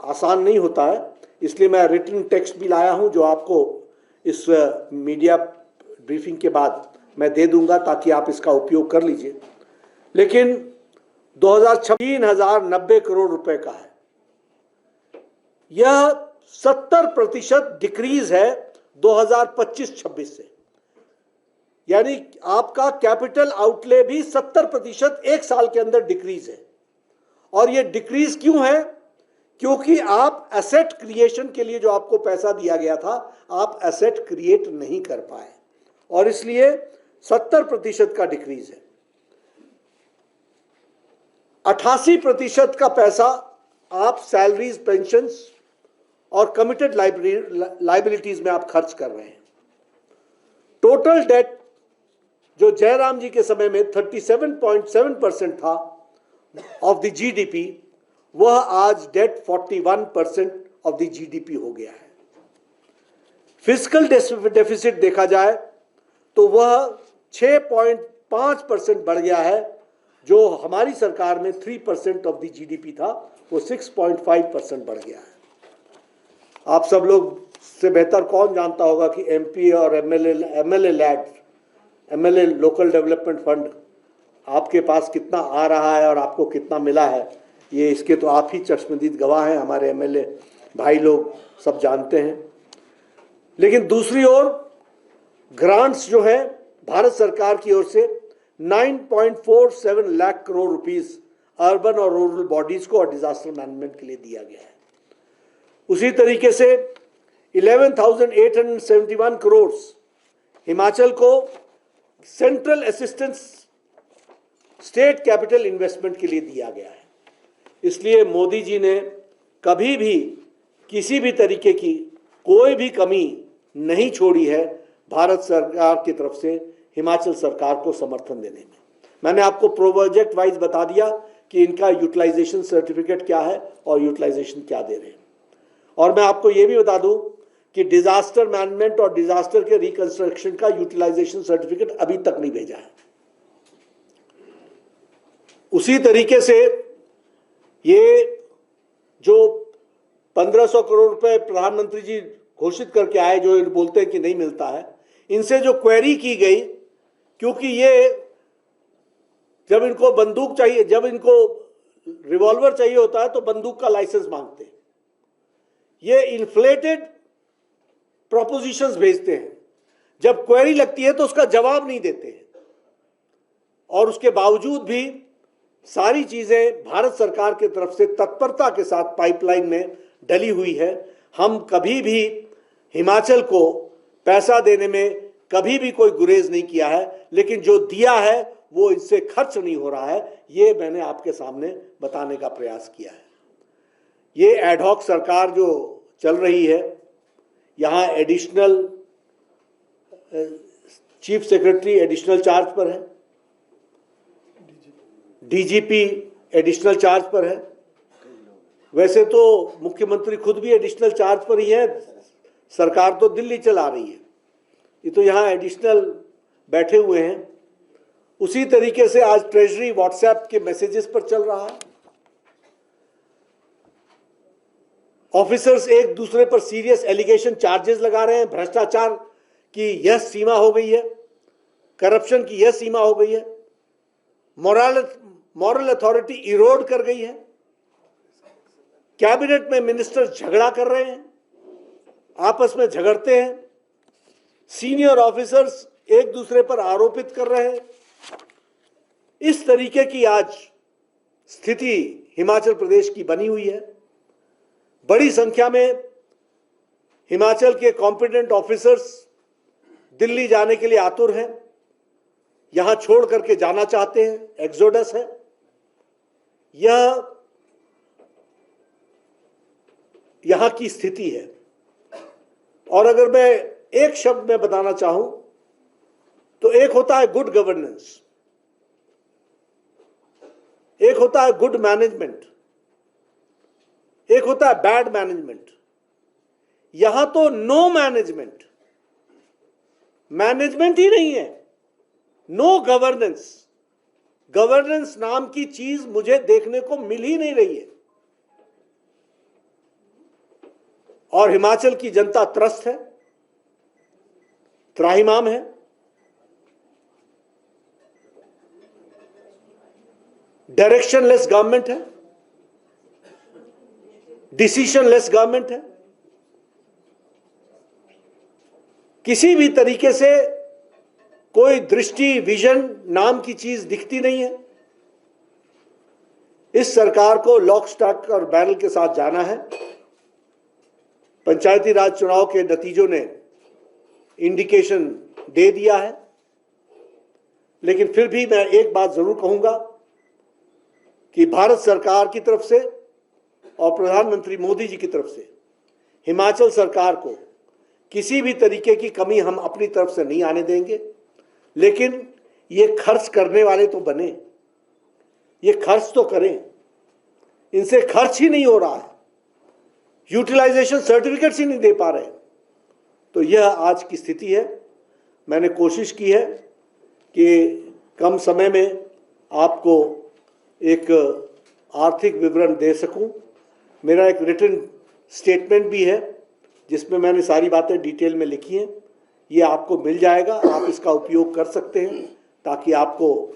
आसान नहीं होता है, इसलिए मैं रिटन टेक्स्ट भी लाया हूं जो आपको इस मीडिया ब्रीफिंग के बाद मैं दे दूंगा ताकि आप इसका उपयोग कर लीजिए। लेकिन 2026 3,090 करोड़ रुपए का है। यह 70% डिक्रीज है 2025-26 से, यानी आपका कैपिटल आउटले भी 70% एक साल के अंदर डिक्रीज है। और ये डिक्रीज क्यों है? क्योंकि आप एसेट क्रिएशन के लिए जो आपको पैसा दिया गया था, आप एसेट क्रिएट नहीं कर पाए और इसलिए 70% का डिक्रीज है। 88% का पैसा आप सैलरीज, पेंशन्स और कमिटेड लाइबिलिटीज में आप खर्च कर रहे हैं। टोटल डेट जो जयराम जी के समय में 37.7% था ऑफ द जीडीपी, वह आज डेट 41% ऑफ द जीडीपी हो गया है। फिस्कल डेफिसिट देखा जाए तो वह 6.5% बढ़ गया है। जो हमारी सरकार में 3% ऑफ द जीडीपी था, वो 6.5% बढ़ गया है। आप सब लोग से बेहतर कौन जानता होगा कि एमपी और एमएलए लोकल डेवलपमेंट फंड आपके पास कितना आ रहा है और आपको कितना मिला है, ये इसके तो आप ही चश्मदीद गवाह हैं। हमारे एमएलए भाई लोग सब जानते हैं। लेकिन दूसरी ओर ग्रांट्स जो है भारत सरकार की ओर से 9.47 लाख करोड़ रुपीस अर्बन और रूरल बॉडीज को और डिजास्टर मैनेजमेंट के लिए दिया गया है। उसी तरीके से 11,871 करोड़ हिमाचल को central assistance state capital investment के लिए दिया गया है। इसलिए मोदी जी ने कभी भी किसी भी तरीके की कोई भी कमी नहीं छोड़ी है भारत सरकार की तरफ से हिमाचल सरकार को समर्थन देने में। मैंने आपको प्रोजेक्ट वाइज बता दिया कि इनका यूटिलाइजेशन सर्टिफिकेट क्या है और यूटिलाइजेशन क्या दे रहे हैं। और मैं आपको ये भी बता दूं कि डिजास्टर मैनेजमेंट और डिजास्टर के रिकंस्ट्रक्शन का यूटिलाइजेशन सर्टिफिकेट अभी तक नहीं भेजा है। उसी तरीके से ये जो 1500 करोड़ रुपए प्रधानमंत्री जी घोषित करके आए, जो बोलते हैं कि नहीं मिलता है, इनसे जो क्वेरी की गई, क्योंकि ये जब इनको बंदूक चाहिए, जब इनको रिवॉल्वर चाहिए होता है तो बंदूक का लाइसेंस मांगते हैं। ये इन्फ्लेटेड प्रोपोजिशंस भेजते हैं। जब क्वेरी लगती है तो उसका जवाब नहीं देते हैं और उसके बावजूद भी सारी चीजें भारत सरकार की तरफ से तत्परता के साथ पाइपलाइन में डली हुई है। हम कभी भी हिमाचल को पैसा देने में कभी भी कोई गुरेज नहीं किया है, लेकिन जो दिया है वो इससे खर्च नहीं हो रहा है, ये मैंने आपके सामने बताने का प्रयास किया है। ये एडहॉक सरकार जो चल रही है, यहाँ additional chief secretary additional charge पर है, डीजीपी एडिशनल चार्ज पर है। वैसे तो मुख्यमंत्री खुद भी एडिशनल चार्ज पर ही है, सरकार तो दिल्ली चला रही है, ये तो यहाँ एडिशनल बैठे हुए हैं। उसी तरीके से आज ट्रेजरी व्हाट्सएप के मैसेजेस पर चल रहा है। ऑफिसर्स एक दूसरे पर सीरियस एलिगेशन चार्जेस लगा रहे हैं। भ्रष्टाचार की यह सीमा हो गई है, करप्शन की यह सीमा हो गई है, मॉरल अथॉरिटी इरोड कर गई है। कैबिनेट में मिनिस्टर झगड़ा कर रहे हैं, आपस में झगड़ते हैं, सीनियर ऑफिसर्स एक दूसरे पर आरोपित कर रहे हैं। इस तरीके की आज स्थिति हिमाचल प्रदेश की बनी हुई है। बड़ी संख्या में हिमाचल के कॉम्पिटेंट ऑफिसर्स दिल्ली जाने के लिए आतुर हैं, यहां छोड़ करके जाना चाहते हैं, एक्सोडस है। यह यहां की स्थिति है। और अगर मैं एक शब्द में बताना चाहूं तो एक होता है गुड गवर्नेंस, एक होता है गुड मैनेजमेंट, एक होता है बैड मैनेजमेंट। यहां तो नो मैनेजमेंट, मैनेजमेंट ही नहीं है, नो गवर्नेंस। गवर्नेंस नाम की चीज मुझे देखने को मिल ही नहीं रही है। और हिमाचल की जनता त्रस्त है, त्राहिमाम है। डायरेक्शनलेस गवर्नमेंट है, डिसीजनलेस गवर्नमेंट है। किसी भी तरीके से कोई दृष्टि, विजन नाम की चीज दिखती नहीं है। इस सरकार को लॉक स्टॉक और बैरल के साथ जाना है। पंचायती राज चुनाव के नतीजों ने इंडिकेशन दे दिया है, लेकिन फिर भी मैं एक बात जरूर कहूंगा कि भारत सरकार की तरफ से और प्रधानमंत्री मोदी जी की तरफ से हिमाचल सरकार को किसी भी तरीके की कमी हम अपनी तरफ से नहीं आने देंगे। लेकिन ये खर्च करने वाले तो बने, ये खर्च तो करें। इनसे खर्च ही नहीं हो रहा है, यूटिलाइजेशन सर्टिफिकेट्स ही नहीं दे पा रहे। तो यह आज की स्थिति है। मैंने कोशिश की है कि कम समय में आपको एक आर्थिक विवरण दे सकूं। मेरा एक रिटन स्टेटमेंट भी है जिसमें मैंने सारी बातें डिटेल में लिखी हैं। ये आपको मिल जाएगा, आप इसका उपयोग कर सकते हैं ताकि आपको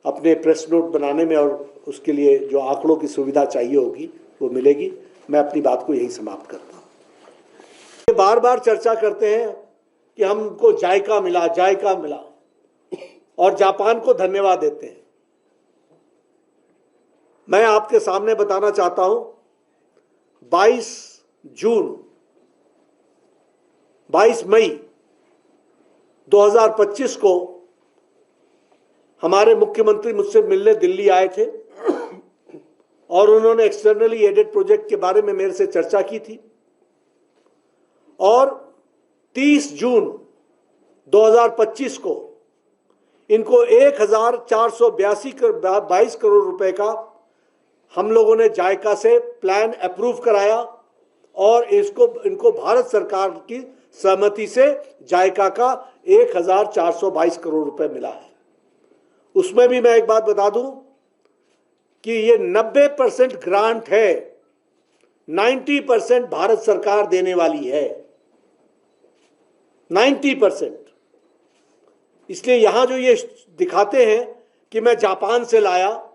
अपने प्रेस नोट बनाने में और उसके लिए जो आंकड़ों की सुविधा चाहिए होगी वो मिलेगी। मैं अपनी बात को यहीं समाप्त करता हूँ। ये बार बार चर्चा करते हैं कि हमको जायका मिला, जायका मिला, और जापान को धन्यवाद देते हैं। मैं आपके सामने बताना चाहता हूं 22 मई 2025 को हमारे मुख्यमंत्री मुझसे मिलने दिल्ली आए थे और उन्होंने एक्सटर्नली एडेड प्रोजेक्ट के बारे में मेरे से चर्चा की थी। और 30 जून 2025 को इनको 1482 करोड़ रुपए का हम लोगों ने जायका से प्लान अप्रूव कराया और इनको भारत सरकार की सहमति से जायका का 1422 करोड़ रुपए मिला है। उसमें भी मैं एक बात बता दूं कि ये 90% ग्रांट है, 90% भारत सरकार देने वाली है, 90%। इसलिए यहां जो ये दिखाते हैं कि मैं जापान से लाया,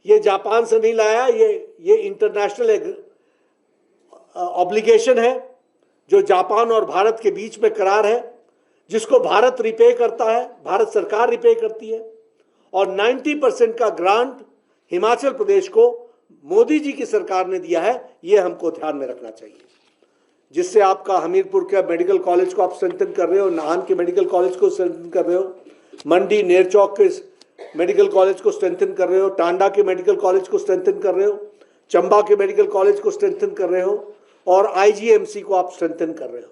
ये जापान से नहीं लाया, ये इंटरनेशनल ऑब्लिगेशन है जो जापान और भारत के बीच में करार है, जिसको भारत रिपे करता है, भारत सरकार रिपे करती है। और 90% का ग्रांट हिमाचल प्रदेश को मोदी जी की सरकार ने दिया है। ये हमको ध्यान में रखना चाहिए, जिससे आपका हमीरपुर के मेडिकल कॉलेज को आप स्ट्रेंथन कर रहे हो, नाहन के मेडिकल कॉलेज को स्ट्रेंथन कर रहे हो, मंडी नेरचौक के मेडिकल कॉलेज को स्ट्रेंथन कर रहे हो, टांडा के मेडिकल कॉलेज को स्ट्रेंथन कर रहे हो, चंबा के मेडिकल कॉलेज को स्ट्रेंथन कर रहे हो, और आईजीएमसी को आप स्ट्रेंथन कर रहे हो।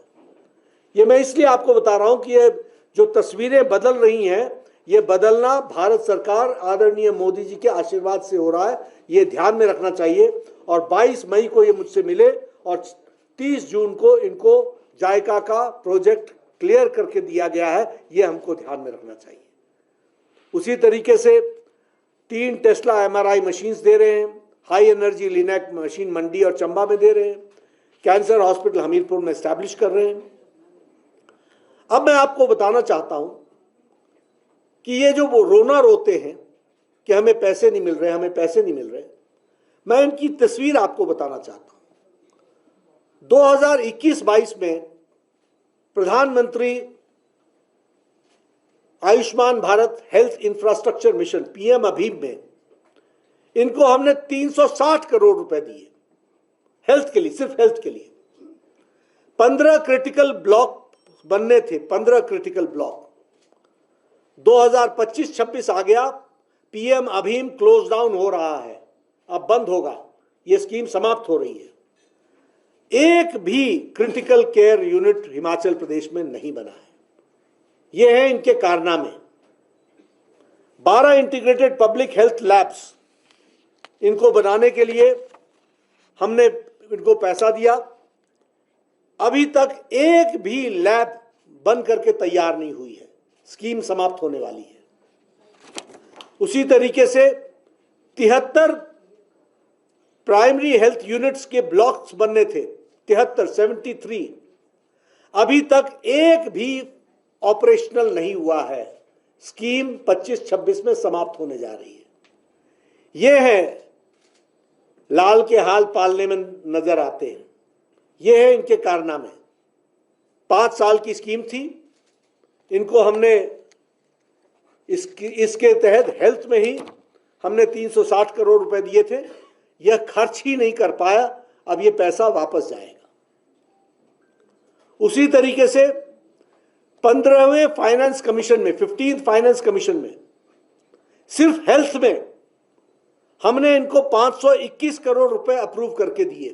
ये मैं इसलिए आपको बता रहा हूं कि ये जो तस्वीरें बदल रही हैं, ये बदलना भारत सरकार आदरणीय मोदी जी के आशीर्वाद से हो रहा है। ये ध्यान में रखना चाहिए। और 22 मई को ये मुझसे मिले और 30 जून को इनको जायका का प्रोजेक्ट क्लियर करके दिया गया है। ये हमको ध्यान में रखना चाहिए। उसी तरीके से 3 टेस्ला एमआरआई मशीन्स दे रहे हैं, हाई एनर्जी लिनैक मशीन मंडी और चंबा में दे रहे हैं, कैंसर हॉस्पिटल हमीरपुर में एस्टैब्लिश कर रहे हैं। अब मैं आपको बताना चाहता हूं कि ये जो वो रोना रोते हैं कि हमें पैसे नहीं मिल रहे, हमें पैसे नहीं मिल रहे, मैं इनकी तस्वीर आपको बताना चाहता हूं। 2021-22 में प्रधानमंत्री Ayushman Bharat health infrastructure mission PM अभीम में इनको हमने 360 करोड़ रुपए दिए हेल्थ के लिए, सिर्फ हेल्थ के लिए। 15 क्रिटिकल ब्लॉक बनने थे, 15 क्रिटिकल ब्लॉक। 2025-26 आ गया, पीएम अभीम क्लोज डाउन हो रहा है, अब बंद होगा, यह स्कीम समाप्त हो रही है। एक भी critical care unit Himachal Pradesh में नहीं बना है। यह है इनके कारनामे। 12 इंटीग्रेटेड पब्लिक हेल्थ लैब्स इनको बनाने के लिए हमने इनको पैसा दिया। अभी तक एक भी लैब बन करके तैयार नहीं हुई है, स्कीम समाप्त होने वाली है। उसी तरीके से 73 प्राइमरी हेल्थ यूनिट्स के ब्लॉक्स बनने थे, 73 अभी तक एक भी ऑपरेशनल नहीं हुआ है। स्कीम 25-26 में समाप्त होने जा रही है। यह है लाल के हाल पालने में नजर आते हैं। यह है इनके कारनामे। 5 साल की स्कीम थी, इनको हमने इसके तहत हेल्थ में ही हमने 360 करोड़ रुपए दिए थे, यह खर्च ही नहीं कर पाया, अब यह पैसा वापस जाएगा। उसी तरीके से 15वें फाइनेंस कमीशन में, 15th फाइनेंस कमीशन में सिर्फ हेल्थ में हमने इनको 521 करोड़ रुपए अप्रूव करके दिए,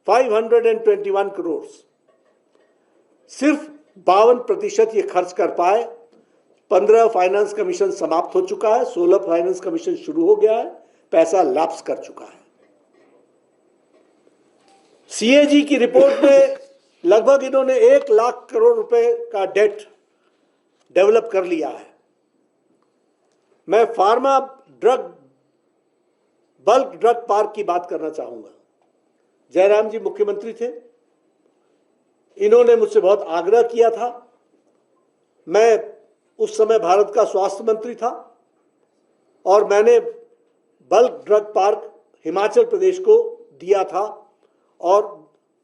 521 करोड़। सिर्फ 52% ये खर्च कर पाए। 15 फाइनेंस कमीशन समाप्त हो चुका है, 16 फाइनेंस कमीशन शुरू हो गया है, पैसा लैप्स कर चुका है। सीएजी की रिपोर्ट में लगभग इन्होंने 1 लाख करोड़ रुपए का डेट डेवलप कर लिया है। मैं pharma drug, bulk drug park की बात करना चाहूंगा। जयराम जी मुख्यमंत्री थे, इन्होंने मुझसे बहुत आग्रह किया था। मैं उस समय भारत का स्वास्थ्य मंत्री था और मैंने bulk drug park Himachal Pradesh को दिया था और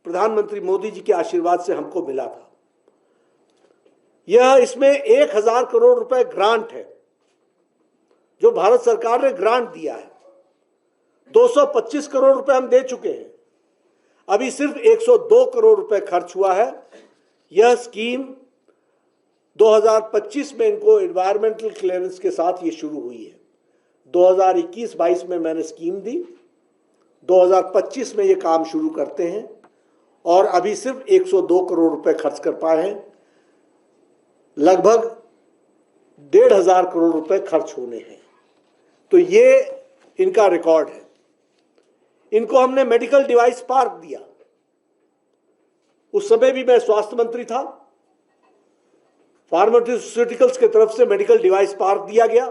प्रधानमंत्री मोदी जी के आशीर्वाद से हमको मिला था। यह इसमें 1000 करोड़ रुपए ग्रांट है जो भारत सरकार ने ग्रांट दिया है। 225 करोड़ रुपए हम दे चुके हैं, अभी सिर्फ 102 करोड़ रुपए खर्च हुआ है। यह स्कीम 2025 में इनको एनवायरमेंटल क्लियरेंस के साथ ये शुरू हुई है। 2021-22 में मैंने स्कीम दी, 2025 में ये काम शुरू करते हैं और अभी सिर्फ 102 करोड़ रुपए खर्च कर पाए हैं। लगभग 1500 करोड़ रुपए खर्च होने हैं, तो ये इनका रिकॉर्ड है। इनको हमने मेडिकल डिवाइस पार्क दिया, उस समय भी मैं स्वास्थ्य मंत्री था। फार्मास्यूटिकल्स की तरफ से मेडिकल डिवाइस पार्क दिया गया,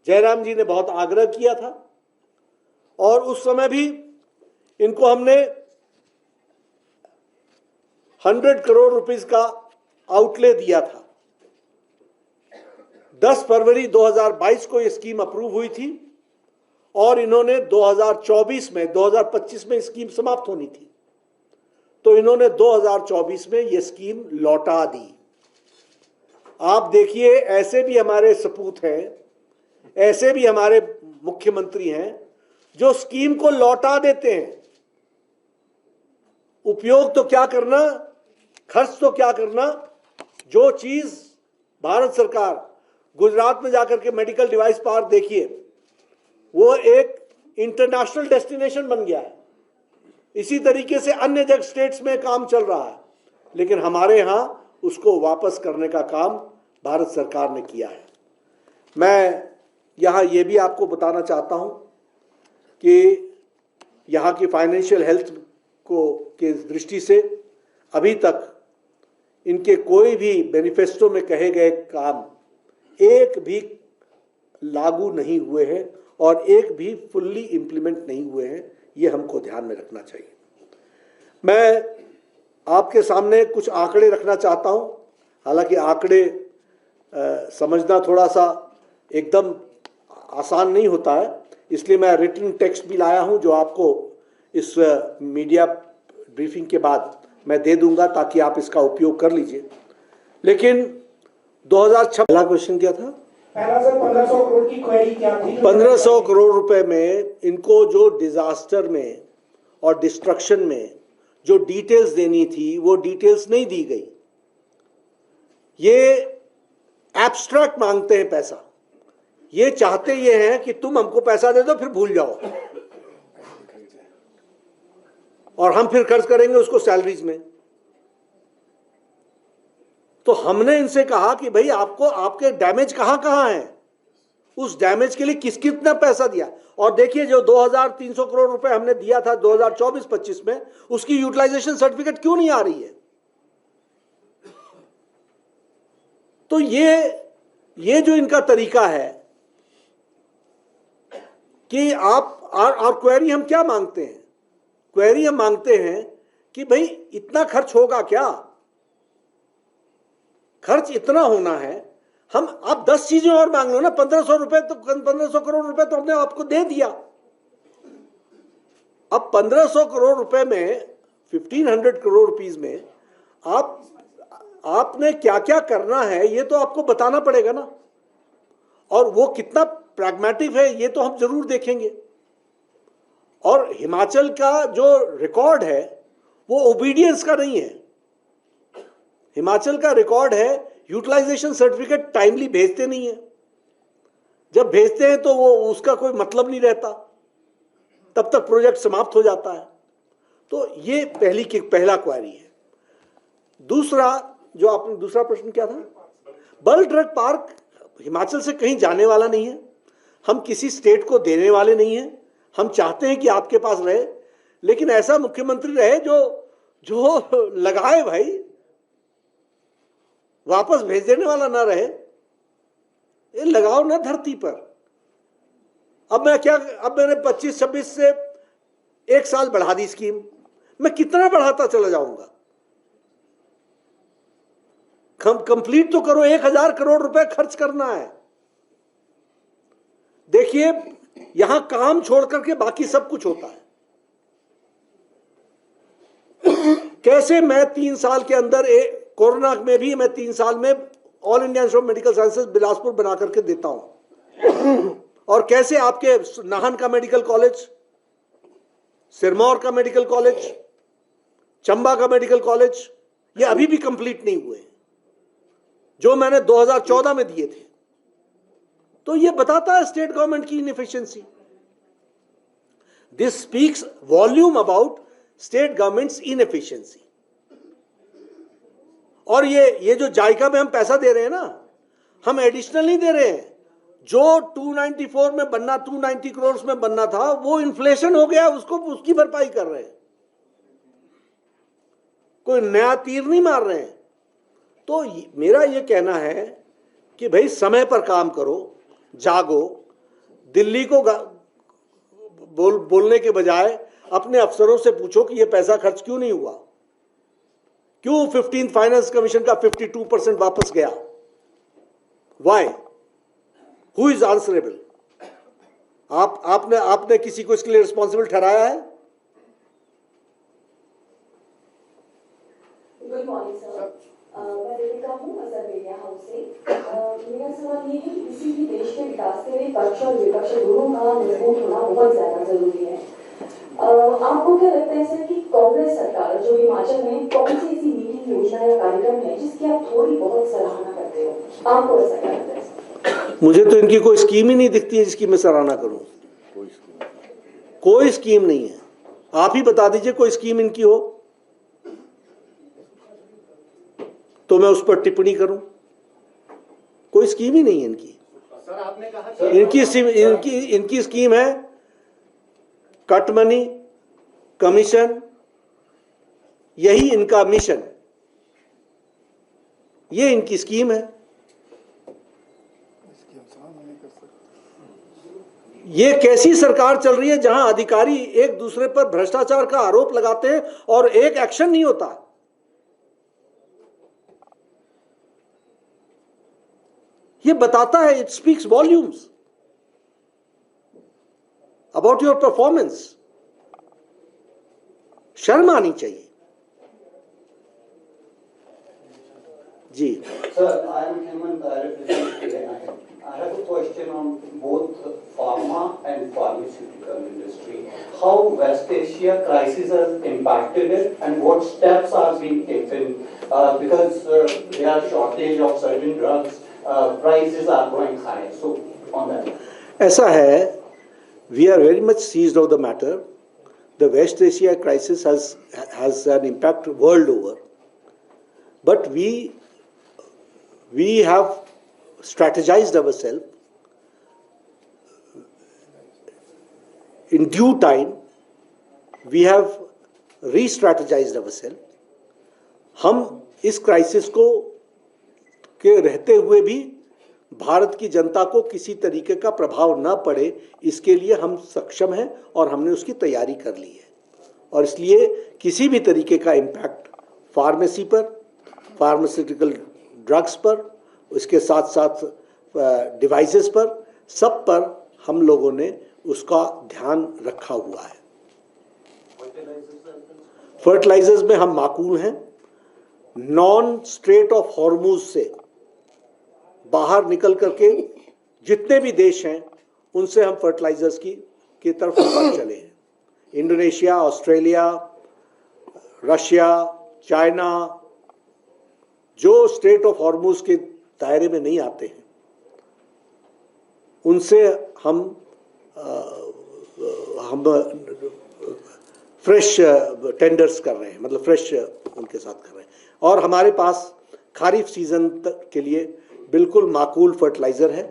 जयराम जी ने बहुत आग्रह किया था और उस समय भी इनको हमने 100 करोड़ रुपीस का आउटले दिया था। 10 फरवरी 2022 को यह स्कीम अप्रूव हुई थी और इन्होंने 2025 में स्कीम समाप्त होनी थी, तो इन्होंने 2024 में यह स्कीम लौटा दी। आप देखिए, ऐसे भी हमारे सपूत हैं, ऐसे भी हमारे मुख्यमंत्री हैं जो स्कीम को लौटा देते हैं। उपयोग तो क्या करना, खर्च तो क्या करना। जो चीज भारत सरकार, गुजरात में जाकर के मेडिकल डिवाइस पार्क देखिए, वो एक इंटरनेशनल डेस्टिनेशन बन गया है। इसी तरीके से अन्य जगह स्टेट्स में काम चल रहा है, लेकिन हमारे यहां उसको वापस करने का काम भारत सरकार ने किया है। मैं यहां ये भी आपको बताना चाहता हूं कि यहां की फाइनेंशियल हेल्थ को के दृष्टि से अभी तक इनके कोई भी मैनिफेस्टो में कहे गए काम एक भी लागू नहीं हुए हैं और एक भी फुल्ली इंप्लीमेंट नहीं हुए हैं। ये हमको ध्यान में रखना चाहिए। मैं आपके सामने कुछ आंकड़े रखना चाहता हूं, हालांकि आंकड़े समझना थोड़ा सा एकदम आसान नहीं होता है, इसलिए मैं रिटन टेक्स्ट भी लाया हूं जो आपको इस मीडिया ब्रीफिंग के बाद मैं दे दूंगा ताकि आप इसका उपयोग कर लीजिए। लेकिन 2006 पहला क्वेश्चन क्या था? पहला सर 1500 करोड़ की क्वेरी क्या थी? 1500 करोड़ रुपए में इनको जो डिजास्टर में और डिस्ट्रक्शन में जो डिटेल्स देनी थी वो डिटेल्स नहीं दी गई। ये एब्स्ट्रैक्ट मांगते हैं पैसा, ये चाहते ये हैं कि तुम हमको पैसा दे दो फिर भूल जाओ और हम फिर खर्च करेंगे उसको सैलरीज में। तो हमने इनसे कहा कि भाई आपको आपके डैमेज कहां कहां है, उस डैमेज के लिए कितना पैसा दिया। और देखिए जो 2300 करोड़ रुपए हमने दिया था 2024-25 में, उसकी यूटिलाइजेशन सर्टिफिकेट क्यों नहीं आ रही है? तो ये जो इनका तरीका है कि आप और क्वेरी हम क्या मांगते हैं? क्वेरी हम मांगते हैं कि भाई इतना खर्च होगा क्या? खर्च इतना होना है, हम आप 10 चीजें और मांग लो ना। 1500 रुपए तो 1500 करोड़ रुपए तो हमने आपको दे दिया। अब 1500 करोड़ रुपए में 1500 करोड़ रुपीस में आपने क्या क्या करना है ये तो आपको बताना पड़ेगा ना। और वो कितना प्रैग्मेटिक है ये तो हम जरूर देखेंगे। और हिमाचल का जो रिकॉर्ड है वो ओबीडियंस का नहीं है। हिमाचल का रिकॉर्ड है यूटिलाइजेशन सर्टिफिकेट टाइमली भेजते नहीं है, जब भेजते हैं तो वो उसका कोई मतलब नहीं रहता, तब तक प्रोजेक्ट समाप्त हो जाता है। तो ये पहला क्वेरी है। दूसरा, जो आपने दूसरा प्रश्न क्या था, बल्क ड्रग पार्क हिमाचल से कहीं जाने वाला नहीं है, हम किसी स्टेट को देने वाले नहीं हैं। हम चाहते हैं कि आपके पास रहे, लेकिन ऐसा मुख्यमंत्री रहे जो लगाए भाई, वापस भेज देने वाला ना रहे। ये लगाओ ना धरती पर। अब मैंने 25-26 से 1 साल बढ़ा दी स्कीम, मैं कितना बढ़ाता चला जाऊंगा? कंप्लीट तो करो। 1000 करोड़ रुपए खर्च करना है। देखिए, यहां काम छोड़ करके बाकी सब कुछ होता है। कैसे मैं 3 साल के अंदर, कोरोना में भी मैं 3 साल में all India institute of medical sciences Bilaspur बना करके देता हूं, और कैसे आपके नाहन का मेडिकल कॉलेज, सिरमौर का मेडिकल कॉलेज, चंबा का मेडिकल कॉलेज, ये अभी भी कंप्लीट नहीं हुए जो मैंने 2014 में दिए थे। तो ये बताता है स्टेट गवर्नमेंट की inefficiency. This speaks volume about state governments inefficiency. और ये जो जायका में हम पैसा दे रहे हैं ना, हम एडिशनल नहीं दे रहे हैं। जो 294 में बनना, 290 करोड़ में बनना था, वो इन्फ्लेशन हो गया, उसकी भरपाई कर रहे हैं। कोई नया तीर नहीं मार रहे हैं। तो मेरा ये कहना है कि भाई समय पर काम करो, जागो। दिल्ली को बोलने के बजाय अपने अफसरों से पूछो कि ये पैसा खर्च क्यों नहीं हुआ, क्यों 15th फाइनेंस कमीशन का 52% वापस गया, वाई, हु इज आंसरेबल? आपने किसी को इसके लिए रिस्पॉन्सिबल ठहराया है? गुड मॉर्निंग सर, मैं देविका हूँ असर मीडिया हाउस से। मेरा सवाल ये है कि किसी भी देश के विकास के लिए पक्ष और विपक्ष दोनों का मजबूत होना बहुत ज्यादा जरूरी है। आपको क्या लगता है सर कि कांग्रेस सरकार जो हिमाचल में कौन सी ऐसी नीति, योजना या कार्यक्रम है जिसकी आप थोड़ी बहुत सराहना करते हो? आपको ऐसा क्या लगता है? मुझे तो इनकी कोई स्कीम ही नहीं दिखती है जिसकी मैं सराहना करूं। कोई स्कीम नहीं है। आप ही बता दीजिए कोई स्कीम इनकी हो तो मैं उस पर टिप्पणी करूं। कोई स्कीम ही नहीं है इनकी। सर आपने कहा इनकी स्कीम है कट मनी, कमीशन, यही इनका मिशन, ये इनकी स्कीम है। ये कैसी सरकार चल रही है जहां अधिकारी एक दूसरे पर भ्रष्टाचार का आरोप लगाते हैं और एक एक्शन नहीं होता? ये बताता है, it speaks volumes about your performance. शर्म आनी चाहिए। जी Sir, I am Hemant. I represent KNI. I have a question on both pharma and pharmaceutical industry. How West Asia crisis has impacted it, and what steps are being taken because there are shortage of certain drugs, prices are going high. So on that. ऐसा है, we are very much seized of the matter. The West Asia crisis has an impact world over, but we have strategized ourselves. In due time, we have re-strategized ourselves. हम इस crisis को के रहते हुए भी भारत की जनता को किसी तरीके का प्रभाव न पड़े, इसके लिए हम सक्षम हैं और हमने उसकी तैयारी कर ली है। और इसलिए किसी भी तरीके का इम्पैक्ट फार्मेसी पर, फार्मास्यूटिकल ड्रग्स पर, उसके साथ साथ डिवाइसेस पर, सब पर हम लोगों ने उसका ध्यान रखा हुआ है। फर्टिलाइजर्स में हम माकूल हैं। नॉन स्ट्रेट ऑफ हॉर्मुज से बाहर निकल करके जितने भी देश हैं उनसे हम फर्टिलाइजर्स की तरफ बढ़ चले हैं। इंडोनेशिया, ऑस्ट्रेलिया, रशिया, चाइना, जो स्ट्रेट ऑफ हॉर्मुज के दायरे में नहीं आते हैं, उनसे हम फ्रेश टेंडर्स कर रहे हैं, मतलब फ्रेश उनके साथ कर रहे हैं। और हमारे पास खारिफ सीजन के लिए बिल्कुल माकूल फर्टिलाइजर है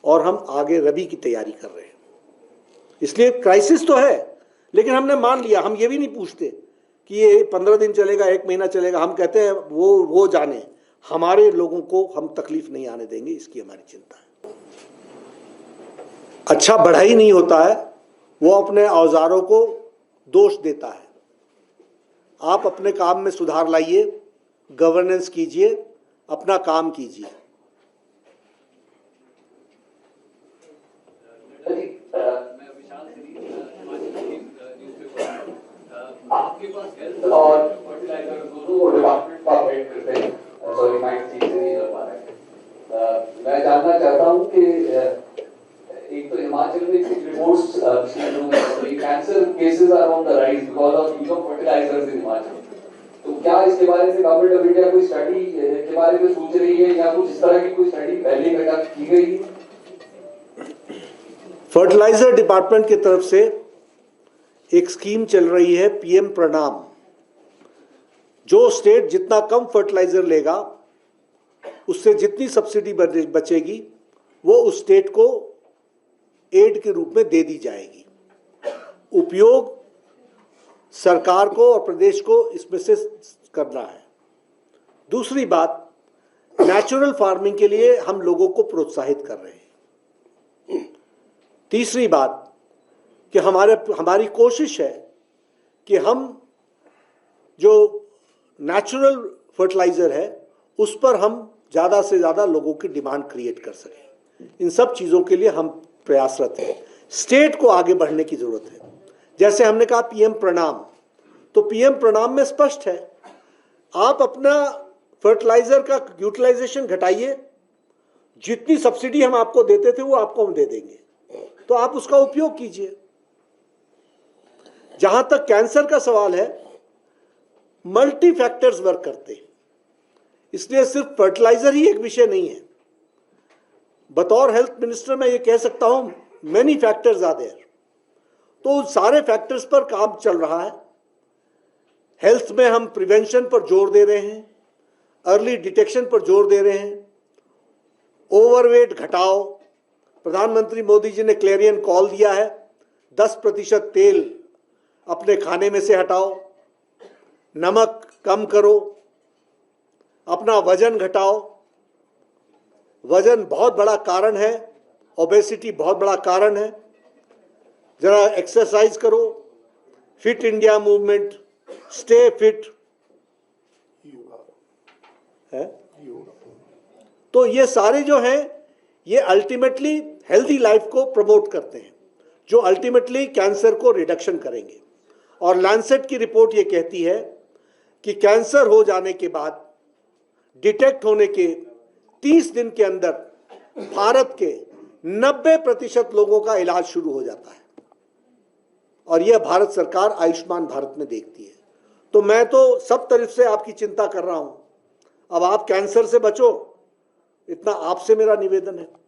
और हम आगे रबी की तैयारी कर रहे हैं। इसलिए क्राइसिस तो है, लेकिन हमने मान लिया, हम ये भी नहीं पूछते कि ये 15 दिन चलेगा, 1 महीना चलेगा। हम कहते हैं वो जाने, हमारे लोगों को हम तकलीफ नहीं आने देंगे, इसकी हमारी चिंता है। अच्छा बढ़ाई नहीं होता है, वो अपने औजारों को दोष देता है। आप अपने काम में सुधार लाइए, गवर्नेंस कीजिए, अपना काम कीजिए। आपके पास हेल्थ और फर्टिलाइजर दोनों डिपार्टमेंट का वेट करते हैं, सॉरी माइंड ठीक से नहीं कर पा रहे। मैं जानना चाहता हूं कि एक तो हिमाचल में कुछ reports cancer cases are on the rise because of use of fertilisers in Himachal. तो क्या इसके बारे में गवर्नमेंट ऑफ इंडिया कोई स्टडी के बारे में सोच रही है या कुछ इस तरह की कोई स्टडी पहले कंडक्ट की गई है? फर्टिलाइजर डिपार्टमेंट की तरफ से एक स्कीम चल रही है, पीएम प्रणाम। जो स्टेट जितना कम फर्टिलाइजर लेगा, उससे जितनी सब्सिडी बचेगी, वो उस स्टेट को एड के रूप में दे दी जाएगी। उपयोग सरकार को और प्रदेश को इसमें से करना है। दूसरी बात, नेचुरल फार्मिंग के लिए हम लोगों को प्रोत्साहित कर रहे हैं। तीसरी बात कि हमारी कोशिश है कि हम जो नेचुरल फर्टिलाइजर है उस पर हम ज़्यादा से ज़्यादा लोगों की डिमांड क्रिएट कर सकें। इन सब चीज़ों के लिए हम प्रयासरत हैं। स्टेट को आगे बढ़ने की ज़रूरत है। जैसे हमने कहा पीएम प्रणाम, तो पीएम प्रणाम में स्पष्ट है, आप अपना फर्टिलाइजर का यूटिलाइजेशन घटाइए, जितनी सब्सिडी हम आपको देते थे वो आपको हम दे देंगे, तो आप उसका उपयोग कीजिए। जहां तक कैंसर का सवाल है, मल्टी फैक्टर्स वर्क करते हैं, इसलिए सिर्फ फर्टिलाइजर ही एक विषय नहीं है। बतौर हेल्थ मिनिस्टर मैं ये कह सकता हूं, मेनी फैक्टर्स आर देयर। तो सारे फैक्टर्स पर काम चल रहा है। हेल्थ में हम प्रिवेंशन पर जोर दे रहे हैं, अर्ली डिटेक्शन पर जोर दे रहे हैं, ओवरवेट घटाओ। प्रधानमंत्री मोदी जी ने क्लेरियन कॉल दिया है, 10% तेल अपने खाने में से हटाओ, नमक कम करो, अपना वजन घटाओ। वजन बहुत बड़ा कारण है, ओबेसिटी बहुत बड़ा कारण है। जरा एक्सरसाइज करो, fit India movement, stay fit है। तो ये सारे जो हैं, ये अल्टीमेटली हेल्दी लाइफ को प्रमोट करते हैं, जो अल्टीमेटली कैंसर को रिडक्शन करेंगे। और लैंसेट की रिपोर्ट ये कहती है कि कैंसर हो जाने के बाद डिटेक्ट होने के 30 दिन के अंदर भारत के 90% लोगों का इलाज शुरू हो जाता है। और यह भारत सरकार आयुष्मान भारत में देखती है। तो मैं तो सब तरफ से आपकी चिंता कर रहा हूं। अब आप कैंसर से बचो, इतना आपसे मेरा निवेदन है।